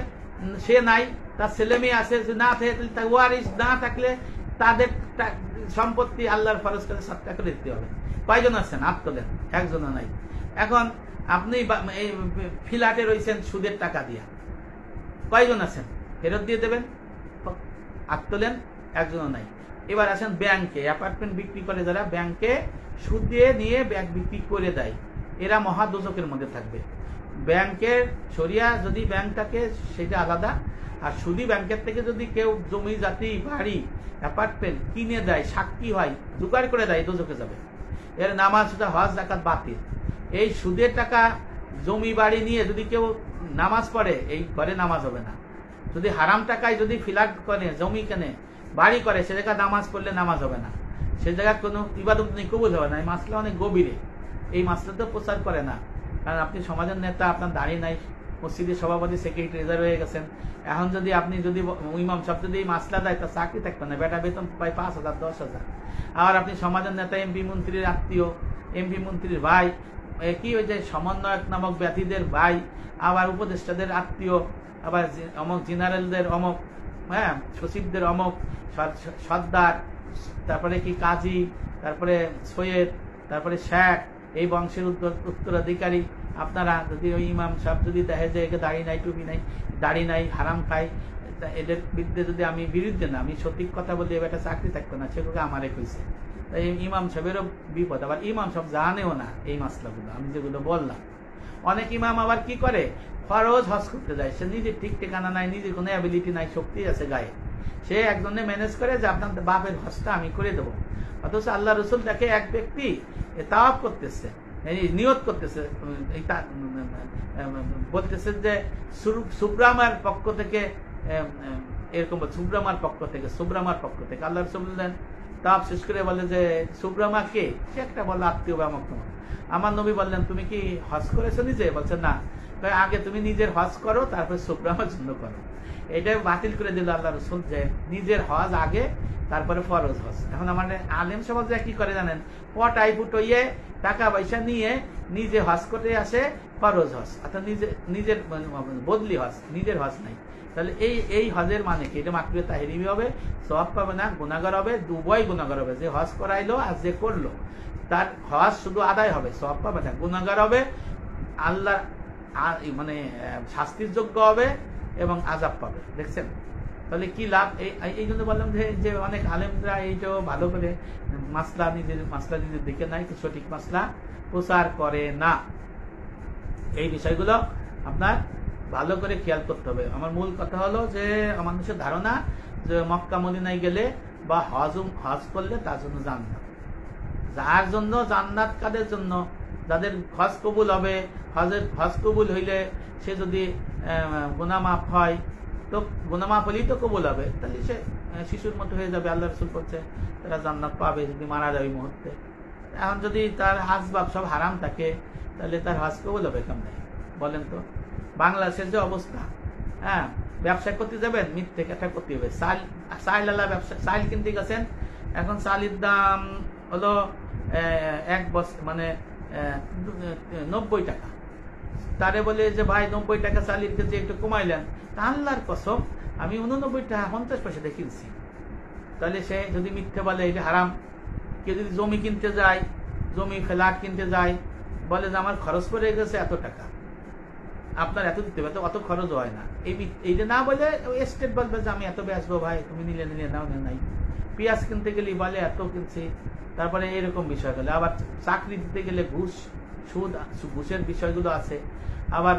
S1: সে নাই, তার ছেলে মেয়ে আছে, না থাকে ওয়ারিস না থাকলে তাদের সম্পত্তি আল্লাহর ফরজ করে সৎকার করে দিতে হবে। কয়জন আছেন? হাত তোলেন, একজনও নাই। এখন আপনি ফ্ল্যাটে রয়েছেন সুদের টাকা দিয়া, কয়জন আছেন? ফেরত দিয়ে দেবেন, হাত তোলেন, একজনও নাই। এবার আসেন ব্যাংকে, অ্যাপার্টমেন্ট বিক্রি করে যারা, ব্যাংকে সুদ দিয়ে নিয়ে ব্যাংক বিক্রি করে দেয়, এরা মহা দোজকের মধ্যে থাকবে। ব্যাংকের শরিয়া যদি ব্যাংক থাকে সেটা আলাদা, আর সুদি ব্যাংকের থেকে যদি কেউ জমি জাতি বাড়ি অ্যাপার্টমেন্ট কিনে দেয়, সাক্ষী হয়, জোগাড় করে দেয়, দোজকে যাবে। এর নামাজ, হজ, জাকাত বাতিল। এই সুদের টাকা জমি বাড়ি নিয়ে যদি কেউ নামাজ পড়ে, এই ঘরে নামাজ হবে না। যদি হারাম টাকায় যদি ফ্ল্যাট করে, জমি কেনে, বাড়ি করে, সে জায়গায় নামাজ পড়লে নামাজ হবে না, সে জায়গায় কোনো ইবাদত নেই, কবুল হবে না। এই মাসলা অনেক গভীরে, এই মাসলা তো প্রচার করে না। কারণ আপনি সমাজের নেতা, আপনার দাঁড়িয়ে নাই, মসজিদের সভাপতি, সেক্রেটারি রিজার্ভ হয়ে গেছেন। এখন যদি আপনি যদি ইমাম সাহেব যদি এই মাসলা দেয়, তা চাকরি থাকবে না, বেটা বেতন পায় 5,000 10,000। আবার আপনি সমাজের নেতা, এমপি মন্ত্রীর আত্মীয়, এমপি মন্ত্রীর ভাই, কি ওই যে সমন্বয়ক নামক ব্যক্তিদের ভাই, আবার উপদেষ্টাদের আত্মীয়, আবার অমক জেনারেলদের অমক, হ্যাঁ, সচিবদের অমক, সর্দার, তারপরে কি কাজী, তারপরে সৈয়দ, তারপরে শেখ, এই বংশের উত্তরাধিকারী। আপনারা যদি ওই ইমাম সাহেব যদি দেখে যে একে দাড়ি নাই, টুপি নাই, দাড়ি নাই, হারাম খায়, এদের বিরুদ্ধে যদি আমি বিরুদ্ধে না, আমি সঠিক কথা বলি, একটা চাকরি থাকতো না, সেগুলো আমারে কইছে। তাই ইমাম সাহেবেরও বিপদ। আবার ইমাম সাহেব জানেও না এই মাসলাগুলো আমি যেগুলো বললাম। অনেক ইমাম আবার কি করে, ফরজ হজ করতে যায়, সে নিজের ঠিক ঠিকানা নাই, নিজের কোনো অ্যাবিলিটি নাই, শক্তি আছে গায়ে, সে একজনে ম্যানেজ করে যে আপনার বাপের হজটা আমি করে দেবো। অথচ আল্লাহ রসুল দেখে এক ব্যক্তি তাওয়াফ করতেছে, নিয়ত করতেছে, বলতেছে যে সুব্রামার পক্ষ থেকে, এরকম সুব্রামার পক্ষ থেকে, সুব্রামার পক্ষ থেকে। আল্লাহ রসুল বললেন, তাওয়াফ শেষ করে বলে যে সুব্রামা কে? সে একটা বললো আত্মীয় বা আমাক। আমার নবী বললেন, তুমি কি হজ করেছো নিজে? বলছে না। আগে তুমি নিজের হজ করো, তারপরে সুব্রামার জন্য করো। এটা বাতিল করে দিল আল্লাহ রসুল, যে নিজের হজ আগে, তারপরে ফরজ হজ। এখন আমাদের আলেম সমাজে কি করে জানেন, পটাই ফুটইয়ে টাকা পয়সা নিয়ে নিজে হজ করতে আসে, ফরজ হজ, অর্থাৎ নিজের বদলি হজ, নিজের হজ নাই। তাহলে এই হজের মানে কি? এটা মাকরুহে তাহরিমি হবে, সওয়াব পাবে না, গুনাহগার হবে, উভয় গুনাহগার হবে। যে হজ করাইলো আর যে করলো তার হজ শুধু আদায় হবে, সওয়াব পাবে না, গুনাহগার হবে, আল্লাহ মানে শাস্তির যোগ্য হবে এবং আযাব পাবে। দেখছেন তাহলে কি লাভ? এই জন্য বললাম যে অনেক আলেমরা এই যে ভালো করে মাসলা নিজের দিকে নাই, সঠিক মাসলা প্রচার করে না। এই বিষয়গুলো আপনার ভালো করে খেয়াল করতে হবে। আমার মূল কথা হলো যে মানুষের ধারণা যে মক্কা মদিনায় গেলে বা হজ করলে তার জন্য জান্নাত। যার জন্য জান্নাত কাদের জন্য? যাদের হজ কবুল হবে, হজ কবুল হইলে সে যদি গুনাহ মাফ হয় তো গুনাহ মাফ হলেই তো কবুল হবে, তাহলে সে শিশুর মতো হয়ে যাবে। আল্লাহ রাসূল বলছে তারা জান্নাত পাবে যদি মারা যায় ওই মুহূর্তে। এখন যদি তার আসবাব সব হারাম থাকে তাহলে তার হজ কবুল হবে কেমনে বলেন তো? বাংলাদেশের যে অবস্থা, হ্যাঁ, ব্যবসা করতে যাবেন মিথ্যে কথা করতে হবে। চাইল ব্যবসা, চাইল কিনতে গেছেন, এখন চালের দাম হলো 1 বছর মানে 90 টাকা। তারে বলে যে ভাই 90 টাকা চালের কেজি একটু কমাইলেন, আল্লাহর কসম আমি 89 টাকা 50 পয়সা দিয়ে কিনছি। তাহলে সে যদি মিথ্যে বলে এটা হারাম। কেউ যদি জমি কিনতে যায়, জমি ফ্ল্যাট কিনতে যায়, বলে যে আমার খরচ পড়ে গেছে এত টাকা, আপনার এত দিতে হবে, অত খরচ হয় না। এই যে না বলে স্টেট বলবে যে আমি এত বেচবো ভাই, তুমি নিলে নাও নাই। পেঁয়াজ কিনতে গেলে বলে এত কিনছি। তারপরে এরকম বিষয় গেলে আবার চাকরি দিতে গেলে ঘুষ, সুদ, ঘুষের বিষয়গুলো আছে। আবার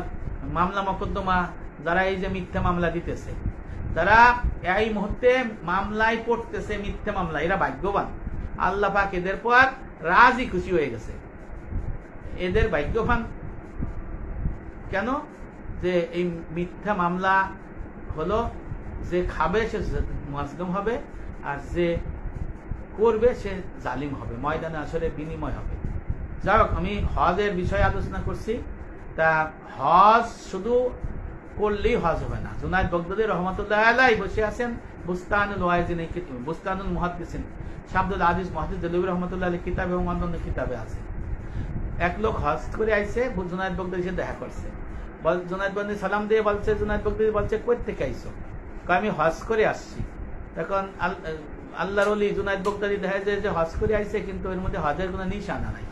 S1: মামলা মকদ্দমা, যারা এই যে মিথ্যা মামলা দিতেছে, যারা এই মুহূর্তে মামলায় পড়তেছে মিথ্যা মামলা, এরা ভাগ্যবান। আল্লাহ পাক এদের পর রাজি খুশি হয়ে গেছে। এদের ভাগ্যবান কেন? যে এই মিথ্যা মামলা হলো যে খাবে সে মাজলুম হবে, আর যে করবে সে জালিম হবে, ময়দানে আসলে বিনিময় হবে। যাই হোক, আমি হজের বিষয়ে আলোচনা করছি। তা হজ শুধু করলেই হজ হবে না। জুনায়েদ বাগদাদী রহমাতুল্লাহ আলাইহি বসে আছেন বুস্তানুল ওয়াইজিন, বুস্তানুল মুহাদ্দিসিন, শাবদুল আজিজ মুহাদ্দিস দেলভী রহমাতুল্লাহ আলাইহি কিতাব এবং অন্যান্য কিতাবে আছে। এক লোক হজ করে আইছে, জুনায়েদ বাগদাদীর সাথে দেখা করছে। জুনায়েদ বাগদাদী সালাম দিয়ে বলছে, জুনায়েদ বাগদাদী বলছে কই থেকে আইছো? আমি হজ করে আসছি। তখন আল্লাহর ওলি জুনায়েদ বাগদাদী দেখা যায় যে হজ করে আইছে, কিন্তু এর মধ্যে হজের কোনো নিশানা নাই।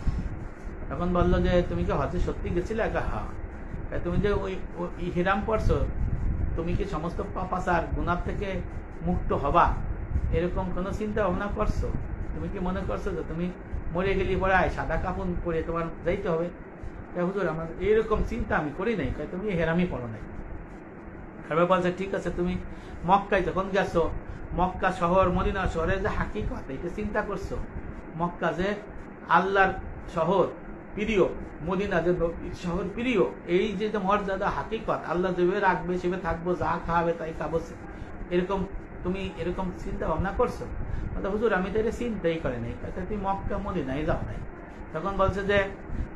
S1: তখন বললো যে তুমি কি হজে সত্যি গেছিলে? হ্যাঁ। তুমি যে ওই ইহরাম পড়ছো, তুমি কি সমস্ত পাপাচার গুনাহ থেকে মুক্ত হবা এরকম কোন চিন্তা ভাবনা করছো? তুমি কি মনে করছো যে তুমি মরে গেলি পরে সাদা কাফন পরে তোমার যাইতে হবে? হুজুর আমার এরকম চিন্তা আমি করি নাই। তুমি ইহরামই পড়ো নাই। এবার বলছে ঠিক আছে, তুমি মক্কায় যখন গেছো, মক্কা শহর, মদিনা শহরের যে হাকিকত এটা চিন্তা করছো? মক্কা যে আল্লাহর শহর প্রিয়, মদিনা যে শহর প্রিয়, এই যে মর্যাদা হাকিকত, আল্লাহ যেভাবে রাখবে সেভাবে থাকবো, যা খাওয়াবে তাই খাবো, এরকম তুমি এরকম চিন্তা ভাবনা করছো? হুজুর আমি তো এটা চিন্তাই করে নাই। তুমি মক্কা মদিনায় যাও নাই। তখন বলছে যে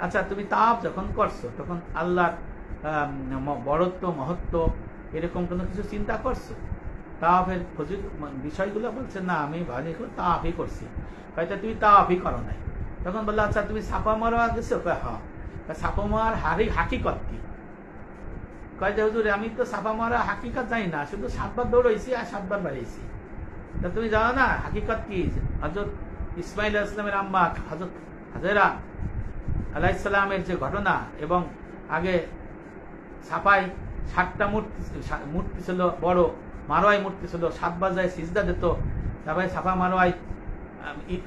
S1: আচ্ছা তুমি তাওয়াফ যখন করছো তখন আল্লাহর বড়ত্ব মহত্ব এরকম কোনো কিছু চিন্তা করছো? তাওয়াফের বিষয়গুলো বলছে না, আমি ভালো তাওয়াফই করছি। হয়তো তুমি তাওয়াফই করো নাই। তখন বললো আচ্ছা তুমি ছাপা মারা গেছো? হ্যাঁ। ছাপা মারার হাকিকত কি? কয় যে হুজুর আমি তো ছাপা মারা হাকিকত জানি না, শুধু 7 বার দৌড়াইছি আর 7 বার বাড়িয়েছি। তা তুমি জানো না হাকিকত কি? হযরত ইসমাইল আলাইহিস সালামের আম্মা হযরত হাজেরা আলাইহিস সালামের যে ঘটনা, এবং আগে ছাপায় 7টা মূর্তি ছিল, বড় মারোয়াই মূর্তি ছিল, 7 বার যায় সিজদা দিত। তারপরে ছাপা মারোয়াই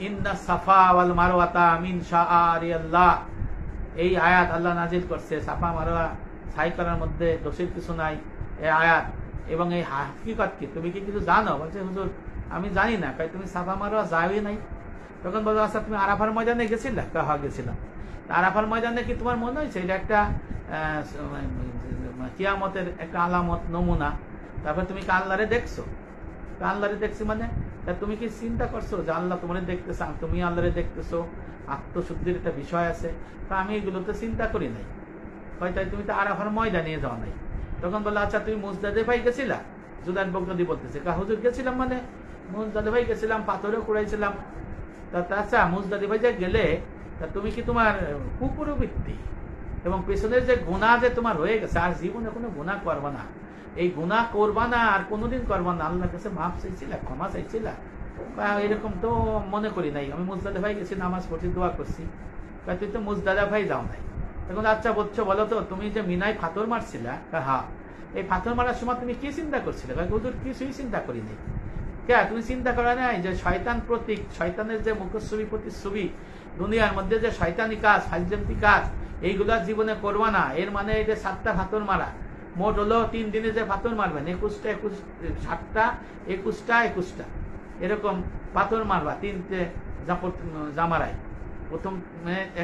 S1: ইন্না সাফা ওয়াল মারওয়াতা মিন শাআরিল্লাহ, এই আয়াত আল্লাহ নাজিল করছে। সাফা মারওয়া ছাই করার মধ্যে দোষের কিছু নাই, এই আয়াত। এবং এই হাকিকত কি তুমি কি কিছু জানো? বলছে হুজুর আমি জানি না। কয় তুমি সাফা মারওয়া যাওই নাই? তখন বলছো আচ্ছা তুমি আরাফার ময়দানে গেছিলে? হ্যাঁ গেছিলাম। আরাফার ময়দানে কি তোমার মনে হয়েছে এটা একটা কিয়ামতের একটা আলামত, নমুনা? তারপর তুমি কি আল্লাহরে দেখছো? আল্লাহরে দেখছি মানে তুমি কি চিন্তা করছো যে আল্লাহ তোমার দেখতেছে, তুমি আল্লাহরে দেখতেছো? আত্মশুদ্ধির একটা বিষয় আছে। তা আমি এগুলো তো চিন্তা করি নাই। হয়তো তুমি তো আরাফার ময়দানে যাও নাই। তখন বললো আচ্ছা তুমি মুজদালিফায় গেছিলা? জুনায়েদ বাগদাদী বলতেছে হুজুর গেছিলাম, মানে মুজদালিফায় গেছিলাম, পাথরেও কুড়াইছিলাম। আচ্ছা মুজদালিফায় যে গেলে তা তুমি কি তোমার কুপুরবৃত্তি এবং পেছনের যে গুনাহ যে তোমার হয়ে গেছে আর জীবনে কোনো গুনাহ করবে না, এই গুনাহ করবা না আর কোনোদিন করবা না, আল্লাহর কাছে মাফ চাইছিলা, ক্ষমা চাইছিলা? এরকম তো মনে করি নাই, আমি মুজদালিফায় গেছি, নামাজ পড়ছি, দোয়া করছি। তুই তো মুজদালিফায় যাও নাই। এখন আচ্ছা বলছো, বলো তো তুমি যে মিনায় পাথর মারছিলা, হ্যাঁ, এই পাথর মারার সময় তুমি কি চিন্তা করছিলে? হুজুর কিছুই চিন্তা করি নাই। কে তুমি চিন্তা করা নাই যে শয়তান প্রতীক, শয়তানের যে মুখছবি প্রতিচ্ছবি, দুনিয়ার মধ্যে যে শয়তানি কাজ, ফাজলামি কাজ, এইগুলা জীবনে করবা না। এর মানে এই যে 7টা পাথর মারা, মোট হলো 3 দিনে যে পাথর মারবেন, 21টা 7টা 21টা এরকম পাথর মারবা, 3টে জামারায়, প্রথম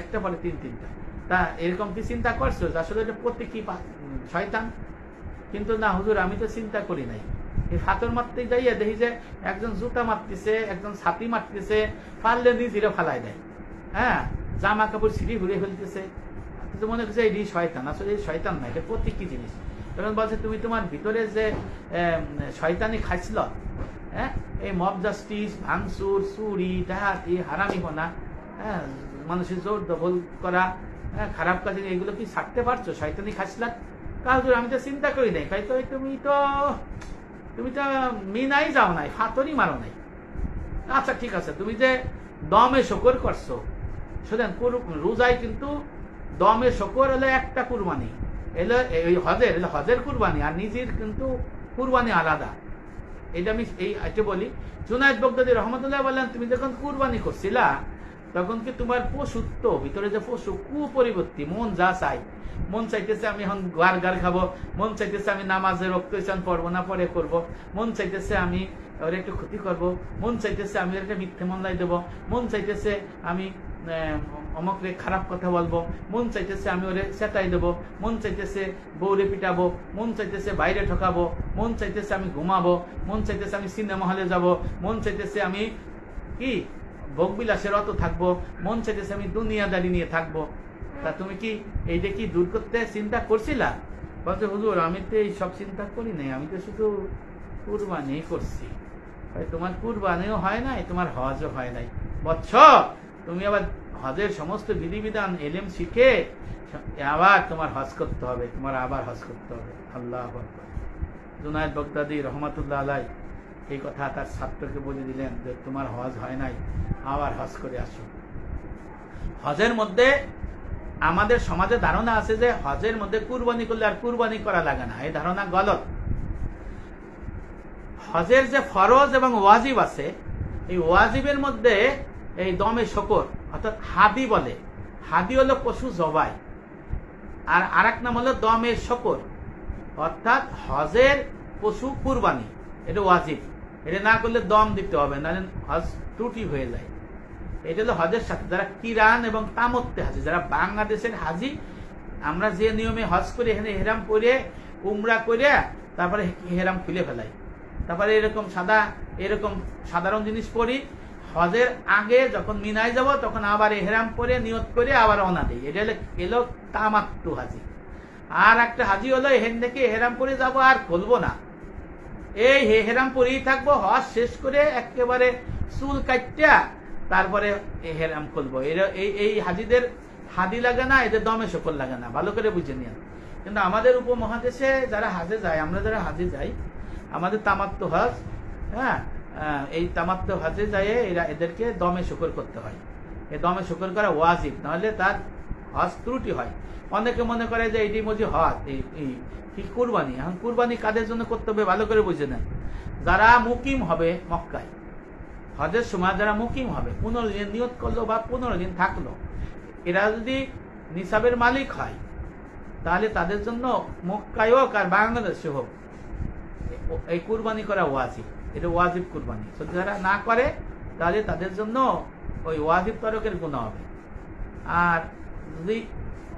S1: একটা পরে 3টা। তা এরকম কি চিন্তা করছো আসলে এটা প্রত্যেক কি শয়তান? কিন্তু না হুজুর, আমি তো চিন্তা করি নাই। এই পাথর মারতে যাইয়া দেখি যে একজন জুতা মারতেছে, একজন ছাতি মারতেছে, পারলে নিজেরা ফালাই দেয়, হ্যাঁ, জামা কাপড় ছিঁড়ি ঘুরে ফেলতেছে। মনে করছে এটি শয়তান, আসলে এই শয়তান না, এটা প্রত্যেক কি জিনিস। তখন বলছে তুমি তোমার ভিতরে যে শয়তানি খাইছিল, হ্যাঁ, এই মব জাস্টিস, ভাঙচুর, চুরি, ডাকাতি, হারামিপনা, হ্যাঁ, মানুষের জোর দখল করা, হ্যাঁ, খারাপ কাজে, এগুলো কি ছাড়তে পারছো? শয়তানি খাইছিলা? কাজুর আমি তো চিন্তা করি নাই। তাই তো তুমি তো মিনাই যাও নাই, ফাতরই মারো নাই। আচ্ছা ঠিক আছে, তুমি যে দমে শকর করছো, শোনেন, রোজায় কিন্তু দমে শকর হলো একটা কুরবানি, এলো এই হজের কুরবানি, আর নিজের কিন্তু কুরবানি আলাদা। এটা আমি এটা বলি। জুনায়েদ বাগদাদী রহমতুল্লাহ বললেন, তুমি যখন কুরবানি করছিলা তখন কি তোমার পশুত্ব, ভিতরে যে পশু কুপরিবর্তী, মন যা চাই, মন চাইতেছে আমি এখন গার খাবো, মন চাইতেছে আমি নামাজে রক্তচান পড়বো না, পরে করবো, মন চাইতেছে আমি ওর একটু ক্ষতি করব, মন চাইতেছে আমি ওর একটা মিথ্যে মামলায় দেবো, মন চাইতেছে আমি অমকরে খারাপ কথা বলবো, মন চাইতেছে আমি ওরে চেতাই দেবো, মন চাইতেছে বউরে পিটাবো, মন চাইতেছে বাইরে ঠকাবো, মন চাইতেছে আমি ঘুমাবো, মন চাইতেছে আমি সিনেমা হলে যাবো, মন চাইতেছে আমি কি ভোগবিলাসের অত থাকবো, মন চাইতেছে আমি দুনিয়াদারি নিয়ে থাকবো। তা তুমি কি এইটা কি দূর করতে চিন্তা করছিলা? বলছে হুজুর, আমি তো এই সব চিন্তা করি নাই, আমি তো শুধু কুরবানি করছি। তোমার কুরবানিও হয় নাই, তোমার হজও হয় নাই। বৎস, তুমি আবার হজের সমস্ত বিধিবিধান এলেম শিখে আবার তোমার হজ করতে হবে, তোমার আবার হজ করতে হবে। আল্লাহু আকবার। জুনায়েদ বাগদাদী রহমাতুল্লাহ আলাইহি এই কথা তার ছাত্রকে বলে দিলেন যে তোমার হজ হয় নাই, আবার হজ করে আসো। হজের মধ্যে আমাদের সমাজে ধারণা আছে যে হজের মধ্যে কুরবানি করলে আর কুরবানি করা লাগে না, এই ধারণা গলত। হজের যে ফরজ এবং ওয়াজিব আছে, এই ওয়াজিবের মধ্যে এই দমে শকর অর্থাৎ হাদি বলে, হাদি হলো পশু জবাই, আর আরেক নাম হলো দমে শকর অর্থাৎ হজের পশু কুরবানি, এটা ওয়াজিব। এটা না করলে দম দিতে হবে, নাহলে হজ ত্রুটি হয়ে যায়। এটা হলো হজের সাথে যারা কিরান এবং তামত্তে হাজি, যারা বাংলাদেশের হাজি, আমরা যে নিয়মে হজ করি, এখানে হেরাম করে উমরা করে তারপরে হেরাম খুলে ফেলাই, তারপরে এরকম সাধারণ জিনিস পরি, হজের আগে যখন মিনায় যাব তখন আবার এহরাম পরে নিয়ত করে আবার রওনা দিই। এটা এলো তামাত্তু হাজি। আর একটা হাজি হলো এখান থেকে এহরাম পরে যাব আর খুলবো না, এই এহরাম পরেই থাকবো, হজ শেষ করে একেবারে চুল কাটিয়া তারপরে এহরাম খুলবো। এই হাজিদের হাদি লাগে না, এদের দমে শকর লাগে না, ভালো করে বুঝে নিন। কিন্তু আমাদের উপমহাদেশে যারা হাজে যায়, আমরা যারা হাজে যাই, আমাদের তামাত্তু হজ, হ্যাঁ, এই তামাত্তু হজে যায় এদেরকে দমে শকর করতে হয়। এই দমে শকর করা ওয়াজিব, নাহলে তার হজ ত্রুটি হয়। অনেকে মনে করে যে এইটি মজি হজ, এই কি কুরবানি। এখন কুরবানি কাদের জন্য করতে হবে ভালো করে বুঝে নেন। যারা মুকিম হবে মক্কায়, হজের সময় যারা মুকিম হবে, 15 দিন নিয়ত করলো বা 15 দিন থাকলো, এরা যদি নিসাবের মালিক হয় তাহলে তাদের জন্য মক্কায় হোক আর বাংলাদেশে হোক এই কুরবানি করা ওয়াজিব, এটা ওয়াজিব কুরবানি। যারা না করে তাহলে তাদের জন্য ওই ওয়াজিব তরকের গুনাহ হবে। আর যদি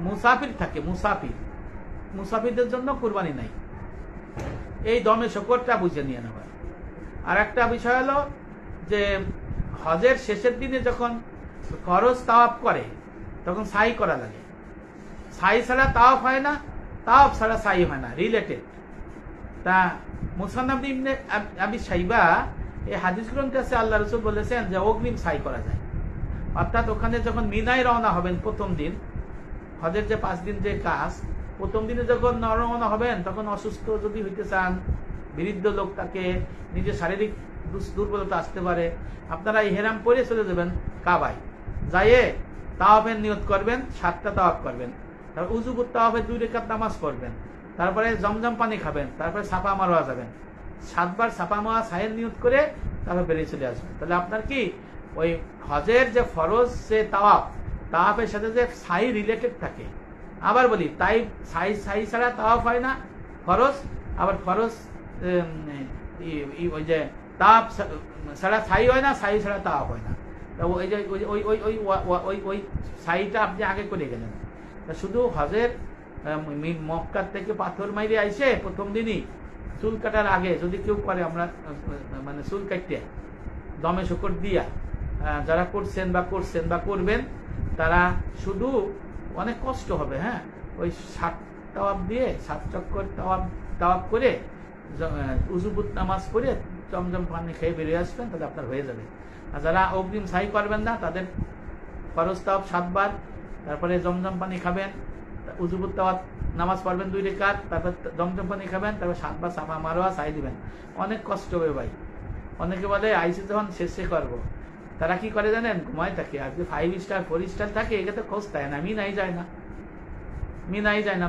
S1: মুসাফির থাকে, মুসাফিরদের জন্য কুরবানি নাই। এই দমে শকরটা বুঝে নিয়ে নেওয়া। আর একটা বিষয় হলো যে হজের শেষের দিনে যখন ফরজ তাওয়াফ করে তখন সাই করা লাগে। সাই ছাড়া তাওয়াফ হয় না, তাওয়াফ ছাড়া সাই হয় না, রিলেটেড। তা মুসান্নাফ ইবনে আবি শাইবা এই হাদিস গ্রন্থে আছে, আল্লাহ রাসূল বলেছেন যে অগ্রিম সাই করা যায়। অর্থাৎ ওখানে যখন মিনায় রওনা হবেন প্রথম দিন, হজের যে 5 দিন যে কাজ, প্রথম দিনে যখন রওনা হবেন তখন অসুস্থ যদি হইতে চান, বৃদ্ধ লোক, তাকে নিজের শারীরিক দুর্বলতা আসতে পারে, আপনারা ইহরাম পরে চলে যাবেন কাবায়, যাইয়ে তাওয়াফের নিয়ত করবেন, 7টা তাওয়াফ করবেন, তারপর উজুবুত তাওয়াফে 2 রাকাত নামাজ পড়বেন, তারপরে জমজম পানি খাবেন, তারপরে সাফা মারওয়া যাবেন, 7 বার সাফা মারওয়া সাইয়ের নিয়ত করে তারপর বেরিয়ে চলে আসবেন। তাহলে আপনার কি ওই হজের যে ফরজ যে তাওয়াফের সাথে যে সাই রিলেটেড থাকে। আবার বলি, তাই সাই ছাড়া তাওয়াফ হয় না ফরজ, আবার ফরজ ওই যে তাওয়াফ ছাড়া সাই হয় না, সাই ছাড়া তাওয়াফ হয় না। ওই যে ওই সাইটা আপনি আগে করে গেলেন। শুধু হজের মক্কা থেকে পাথর মাইরে আইসে প্রথম দিনই চুল কাটার আগে যদি কেউ করে, আমরা মানে চুল কাটতে দমে শুকর দিয়া যারা করছেন বা করবেন, তারা শুধু অনেক কষ্ট হবে। হ্যাঁ, ওই 7 তাওয়াফ দিয়ে 7 চক্কর তাওয়াফ করে উজুবুত নামাজ পড়ে জমজম পানি খেয়ে বেরিয়ে আসবেন, তাহলে আপনার হয়ে যাবে। আর যারা অগ্রিম সাই করবেন না, তাদের ফরজ তাওয়াফ 7 বার, তারপরে জমজম পানি খাবেন, উজুবুত তাওয়াফ নামাজ পড়বেন 2 রাকাত, তারপর জমজম পানি খাবেন, তারপর 7 বার সাফা মারওয়া সাই দিবেন। অনেক কষ্ট হবে ভাই। অনেকে বলে আইসি যখন শেষে করবো, তারা কি করে জানেন? ঘুমায় থাকে। আর যে 5 স্টার 4 স্টার থাকে, একে তো খোঁজ থাকে না, মিনাই যায় না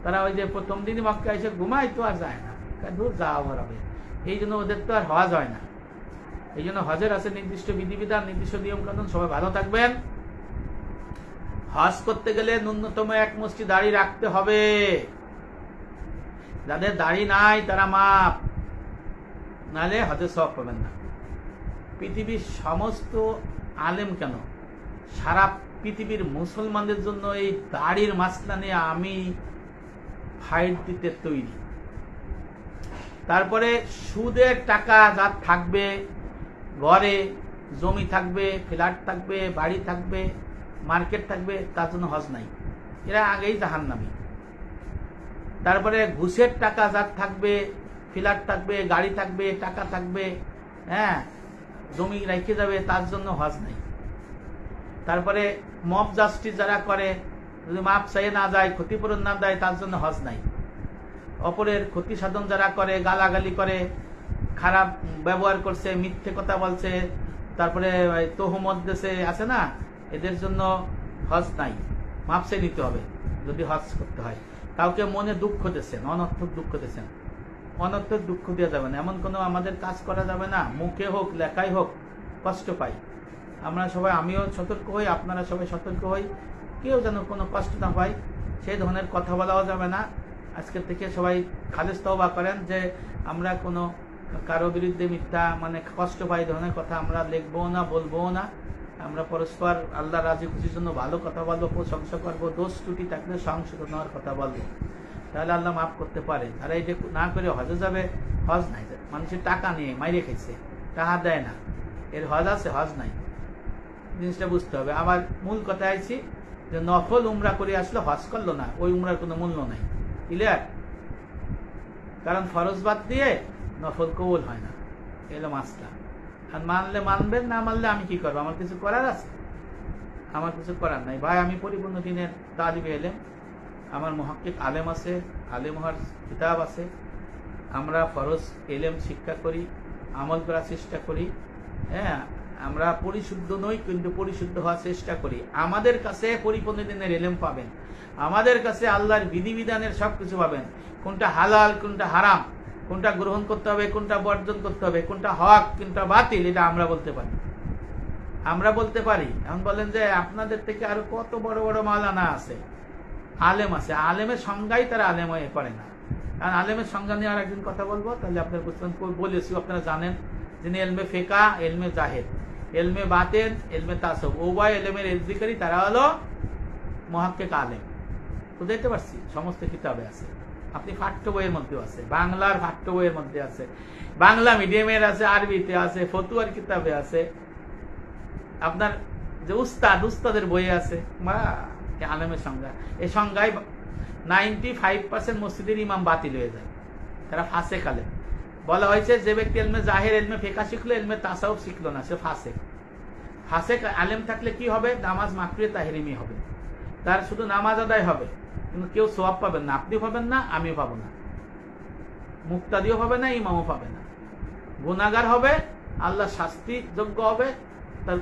S1: তারা ওই যে প্রথম দিনই মক্কা এসে ঘুমায়, তো আর যায় না, দূর যাওয়া হবে। এই জন্য ওদের তো আর হজ হয় না। এই জন্য হজের আছে নির্দিষ্ট বিধিবিধান, নির্দিষ্ট নিয়ম কানুন। সবাই ভালো থাকবেন। হজ করতে গেলে ন্যূনতম 1 মুষ্টি দাড়ি রাখতে হবে। যাদের দাড়ি নাই তারা মাপ, নাহলে হজে সওয়াব পাবেন না। পৃথিবীর সমস্ত আলেম কেন, সারা পৃথিবীর মুসলমানদের জন্য এই দাড়ির মাসলা নিয়ে আমি ফাইট দিতে তৈরি। তারপরে সুদের টাকা যার থাকবে, ঘরে জমি থাকবে, ফ্ল্যাট থাকবে, বাড়ি থাকবে, মার্কেট থাকবে, তার জন্য হজ নাই, এরা আগেই জাহান্নামী। তারপরে ঘুষের টাকা যার থাকবে, ফ্ল্যাট থাকবে, গাড়ি থাকবে, টাকা থাকবে, হ্যাঁ, জমি রেখে যাবে, তার জন্য হজ নাই। তারপরে মব জাস্টিস যারা করে, যদি মাপ চাইয়ে না যায়, ক্ষতিপূরণ না দেয়, তার জন্য হজ নাই। অপরের ক্ষতি সাধন যারা করে, গালাগালি করে, খারাপ ব্যবহার করছে, মিথ্যে কথা বলছে, তারপরে তোহমত দেশে আছে না, এদের জন্য হজ নাই, মাপ চেয়ে নিতে হবে যদি হজ করতে হয়। কাউকে মনে দুঃখ দিচ্ছেন, অনর্থক দুঃখ দিচ্ছেন, অনর্থক দুঃখ দেওয়া যাবে না। এমন কোনো আমাদের কাজ করা যাবে না, মুখে হোক লেখাই হোক কষ্ট পাই আমরা সবাই। আমিও সতর্ক হই, আপনারা সবাই সতর্ক হই, কেউ যেন কোনো কষ্ট না পায়, সেই ধরনের কথা বলাও যাবে না। আজকের থেকে সবাই খালেস তওবা করেন যে আমরা কোনো কারো বিরুদ্ধে মিথ্যা মানে কষ্ট পাই ধরনের কথা আমরা লিখবো না, বলবো না। আমরা পরস্পর আল্লাহ রাজি খুশির জন্য ভালো কথা বলবো, প্রশংসা করবো, দোষ ত্রুটি থাকলে সংশোধন হওয়ার কথা বলবো, তাহলে আল্লাহ মাফ করতে পারে। আর এই যে না করে হজে যাবে, হজ নাই। মানুষের টাকা নিয়ে মাইরে খাইছে, টাকা দেয় না, এর হজ আছে, হজ নাই, জিনিসটা বুঝতে হবে। আবার মূল কথা আইছি যে নফল উমরা করে আসলে হজ করলো না, ওই উমরার কোনো মূল্য নাই। ক্লিয়ার? কারণ ফরজ বাদ দিয়ে নফল কবুল হয় না, এলো মাসলা। আর মানলে মানবেন, না মানলে আমি কি করবো? আমার কিছু করার আছে? আমার কিছু করার নাই ভাই। আমি পরিপূর্ণ দিনের তালিবে এলেম, আমার মুহাক্কিক আলেম আছে, আলেম হওয়ার কিতাব আছে। আমরা ফরজ এলেম শিক্ষা করি, আমল করার চেষ্টা করি। হ্যাঁ, আমরা পরিশুদ্ধ নই, কিন্তু পরিশুদ্ধ হওয়ার চেষ্টা করি। আমাদের কাছে পরিপূর্ণ দিনের এলেম পাবেন, আমাদের কাছে আল্লাহর বিধিবিধানের সবকিছু পাবেন। কোনটা হালাল, কোনটা হারাম, কোনটা গ্রহণ করতে হবে, কোনটা বর্জন করতে হবে, কোনটা হক, কোনটা বাতিল, এটা আমরা বলতে পারি। এখন বলেন যে আপনাদের থেকে আরো কত বড় বড় মাওলানা আছে, আলেম আছে, আলেমের সংজ্ঞাই তারা আলেম হয়ে করে না। কারণ আলেমের সংজ্ঞা নিয়ে আর একদিন কথা বলবো, তাহলে আপনার বলেছি, আপনারা জানেন, যিনি এলমে ফেকা, এলমে জাহেদ, এলমে বাতেন, এলমে তাসব, উভয় এলমের এজদিকারী, তারা হলো মুহাক্কিক আলেম। বুঝাইতে পারছি? সমস্ত কিতাবে আছে, আপনি পাঠ্য বইয়ের মধ্যেও আছে, বাংলার পাঠ্য বইয়ের মধ্যে আছে, বাংলা মিডিয়ামের আছে, আরবিতে আছে, ফতুয়ার কিতাবে আছে, আপনার যে উস্তাদের বইয়ে আছে। বা আলেমের সংজ্ঞা, এই সংজ্ঞায় 95% মসজিদের ইমাম বাতিল হয়ে যায়, তারা ফাসেক আলেম। বলা হয়েছে যে ব্যক্তি এলমে জাহের, এলমে ফেকা শিখলো, এলমে তাসাউফ শিখলো না, সে ফাসেক। ফাসেক আলেম থাকলে কি হবে? নামাজ মাকরুহে তাহরিমি হবে, তার শুধু নামাজ আদায় হবে, কিন্তু কেউ সওয়াব পাবেন না, আপনি পাবেন না, আমিও পাবো না, মুক্তাদিও পাবে না, ইমামও পাবে না, গুনাহগার হবে, আল্লাহ শাস্তি যোগ্য হবে। তার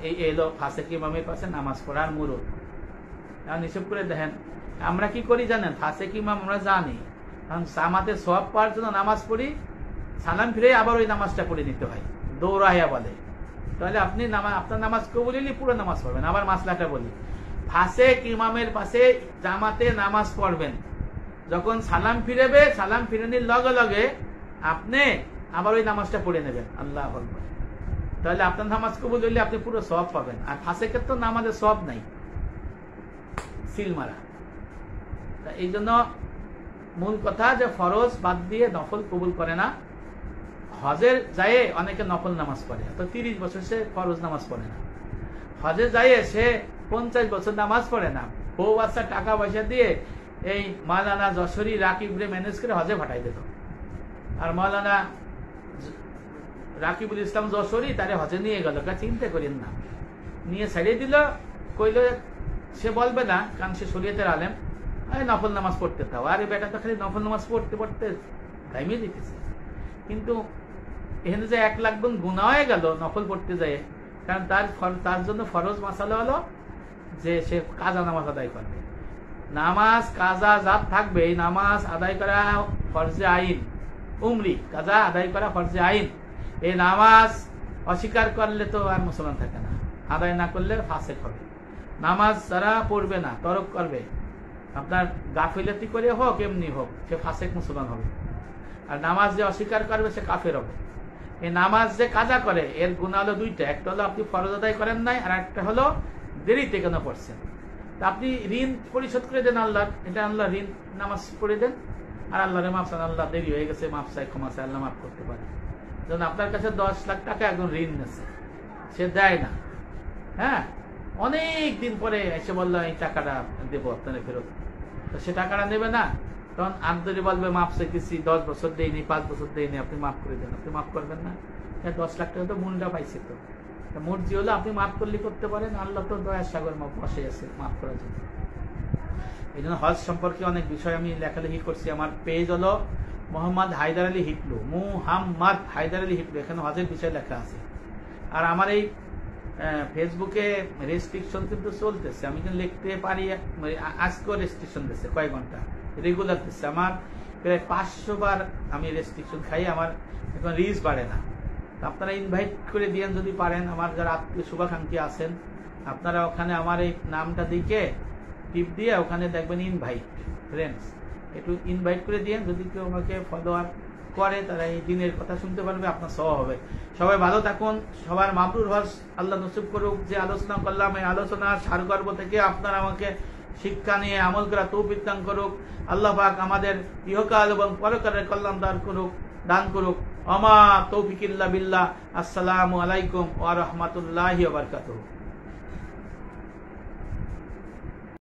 S1: এই এলো ফাসেক ইমামের পাশে নামাজ পড়ার মুরুদ। এখন হিসেব করে দেখেন আমরা কি করি জানেন, ফাসেক ইমাম আমরা জানি, কারণ আমাদের সওয়াব পাওয়ার জন্য নামাজ পড়ি, সালাম ফিরে আবার ওই নামাজটা পড়ে নিতে হয়, দৌড়াইয়া বলে। তাহলে আপনি আপনার নামাজ কবুল হলে পুরো নামাজ পড়বেন। আবার মাসলাটা বলি, ফাসেক ইমামের পাশে জামাতে নামাজ পড়বেন, যখন সালাম ফিরেবে, সালাম ফিরানির লগে লগে আপনি আবার ওই নামাজটা পড়ে নেবেন, আল্লাহু আকবার। তাহলে আপনার নামাজ কবুল হইলে আপনি পুরো সওয়াব পাবেন। আর ফাসেকের তো নামাজের সওয়াব নাই, সিল মারা। এই জন্য মূল কথা যে ফরজ বাদ দিয়ে নফল কবুল করে না। হজের যায় অনেকে নফল নামাজ পড়ে, তো 30 বছর সে ফরজ নামাজ পড়ে না। হজে যায় সে 50 বছর নামাজ পড়ে না, বউ বাচ্চা টাকা পয়সা দিয়ে এই মাওলানা যশোরী রাকিবরে ম্যানেজ করে হজে পাঠাই দিত। আর মাওলানা রাকিবুল ইসলাম যশোরী তারে হজে নিয়ে গেল, চিন্তা করেন না, নিয়ে ছাড়িয়ে দিল, কইল সে বলবে না, কারণ সে শরীয়তের আলেম, নফল নামাজ পড়তে থাও। আরে বেটা তো খালি নফল নামাজ পড়তে পড়তে টাইমে দিতেছে, কিন্তু এখানে যে 1 লাখ গুণ গুনাহ হয়ে গেল নফল পড়তে যায়। কারণ তার জন্য ফরজ মাসালা হলো যে সে কাজা নামাজ আদায় করবে। নামাজ কাজা জাত থাকবে, এই নামাজ আদায় করা ফরজে আইন, উমরি কাজা আদায় করা ফরজে আইন। এই নামাজ অস্বীকার করলে তো আর মুসলমান থাকে না, আদায় না করলে ফাসেক হবে। নামাজ যারা পড়বে না, তরক করবে, আপনার গাফিলতি করে হোক এমনি হোক, সে ফাসেক মুসলমান হবে। আর নামাজ যে অস্বীকার করবে সে কাফের হবে। এই নামাজ যে কাজা করে এর গুনাহ হলো 2টা, একটা হলো আপনি ফরজ আদায় করেন নাই, আর একটা হলো দেরিতে কেন পড়ছেন। আপনি ঋণ পরিশোধ করে দেন আল্লাহর, এটা আল্লাহ ঋণ নামাজ পড়ে দেন, আর আল্লাহরে মাফ চান, আল্লাহ দেরি হয়ে গেছে, মাফ চাই, ক্ষমা চাই, আল্লাহ মাফ করতে পারে। যেমন আপনার কাছে 10 লাখ টাকা একজন ঋণ নেছে, সে দেয় না, হ্যাঁ, অনেক দিন পরে এসে বললো এই টাকাটা দেবো আপনারা ফেরত, তো সে টাকাটা নেবে না, তখন আন্তরি বলবে মাফ চাইতেছি, 10 বছর দেয়নি, 5 বছর দেয়নি, আপনি মাফ করে দেন। আপনি মাফ করবেন না, 10 লাখ টাকা তো মূলটা পাইছে, তো মর্জি হলো আপনি মাফ করলে করতে পারেন, আল্লাহ তো দয়ার সাগর বসে আছে মাফ করার জন্য। এই জন্য হজ সম্পর্কে অনেক বিষয় আমি লেখালেখি করছি। আমার পেজ হলো মোহাম্মদ হায়দার আলী হিটলু, মুহাম্মদ হায়দার আলী হিটলু, এখানে হজের বিষয় লেখা আছে। আর আমার এই ফেসবুকে রেস্ট্রিকশন কিন্তু চলতেছে, আমি কিন্তু লিখতে পারি, আজকেও রেস্ট্রিকশন দিচ্ছে, কয়েক ঘন্টা রেগুলার দিচ্ছে। আমার প্রায় 500 বার আমি রেস্ট্রিকশন খাই, আমার এখন রিচ বাড়ে না। আপনারা ইনভাইট করে দিয়েন যদি পারেন, আমার যারা আত্মীয় শুভাকাঙ্ক্ষী আছেন, আপনারা ওখানে আমার এই নামটা দিকে টিপ দিয়ে ওখানে দেখবেন ইনভাইট ফ্রেন্ডস, একটু ইনভাইট করে দিয়েন। যদি কেউ আমাকে ফলোয়ার করে তারা এই দিনের কথা শুনতে পারবে, আপনার সহ হবে। সবাই ভালো থাকুন, সবার মাবরুর হজ আল্লাহ নসিব করুক। যে আলোচনা করলাম এই আলোচনার সারগর্ভ থেকে আপনারা আমাকে শিক্ষা নিয়ে আমল করা তৌফিক দান করুক। আল্লাহ পাক আমাদের ইহকাল এবং পরকালের কল্যাণ দান করুক। আমা তৌফিক ইল্লা বিল্লাহ। আসসালামু আলাইকুম ওয়া রাহমাতুল্লাহি ওয়া বারাকাতুহু।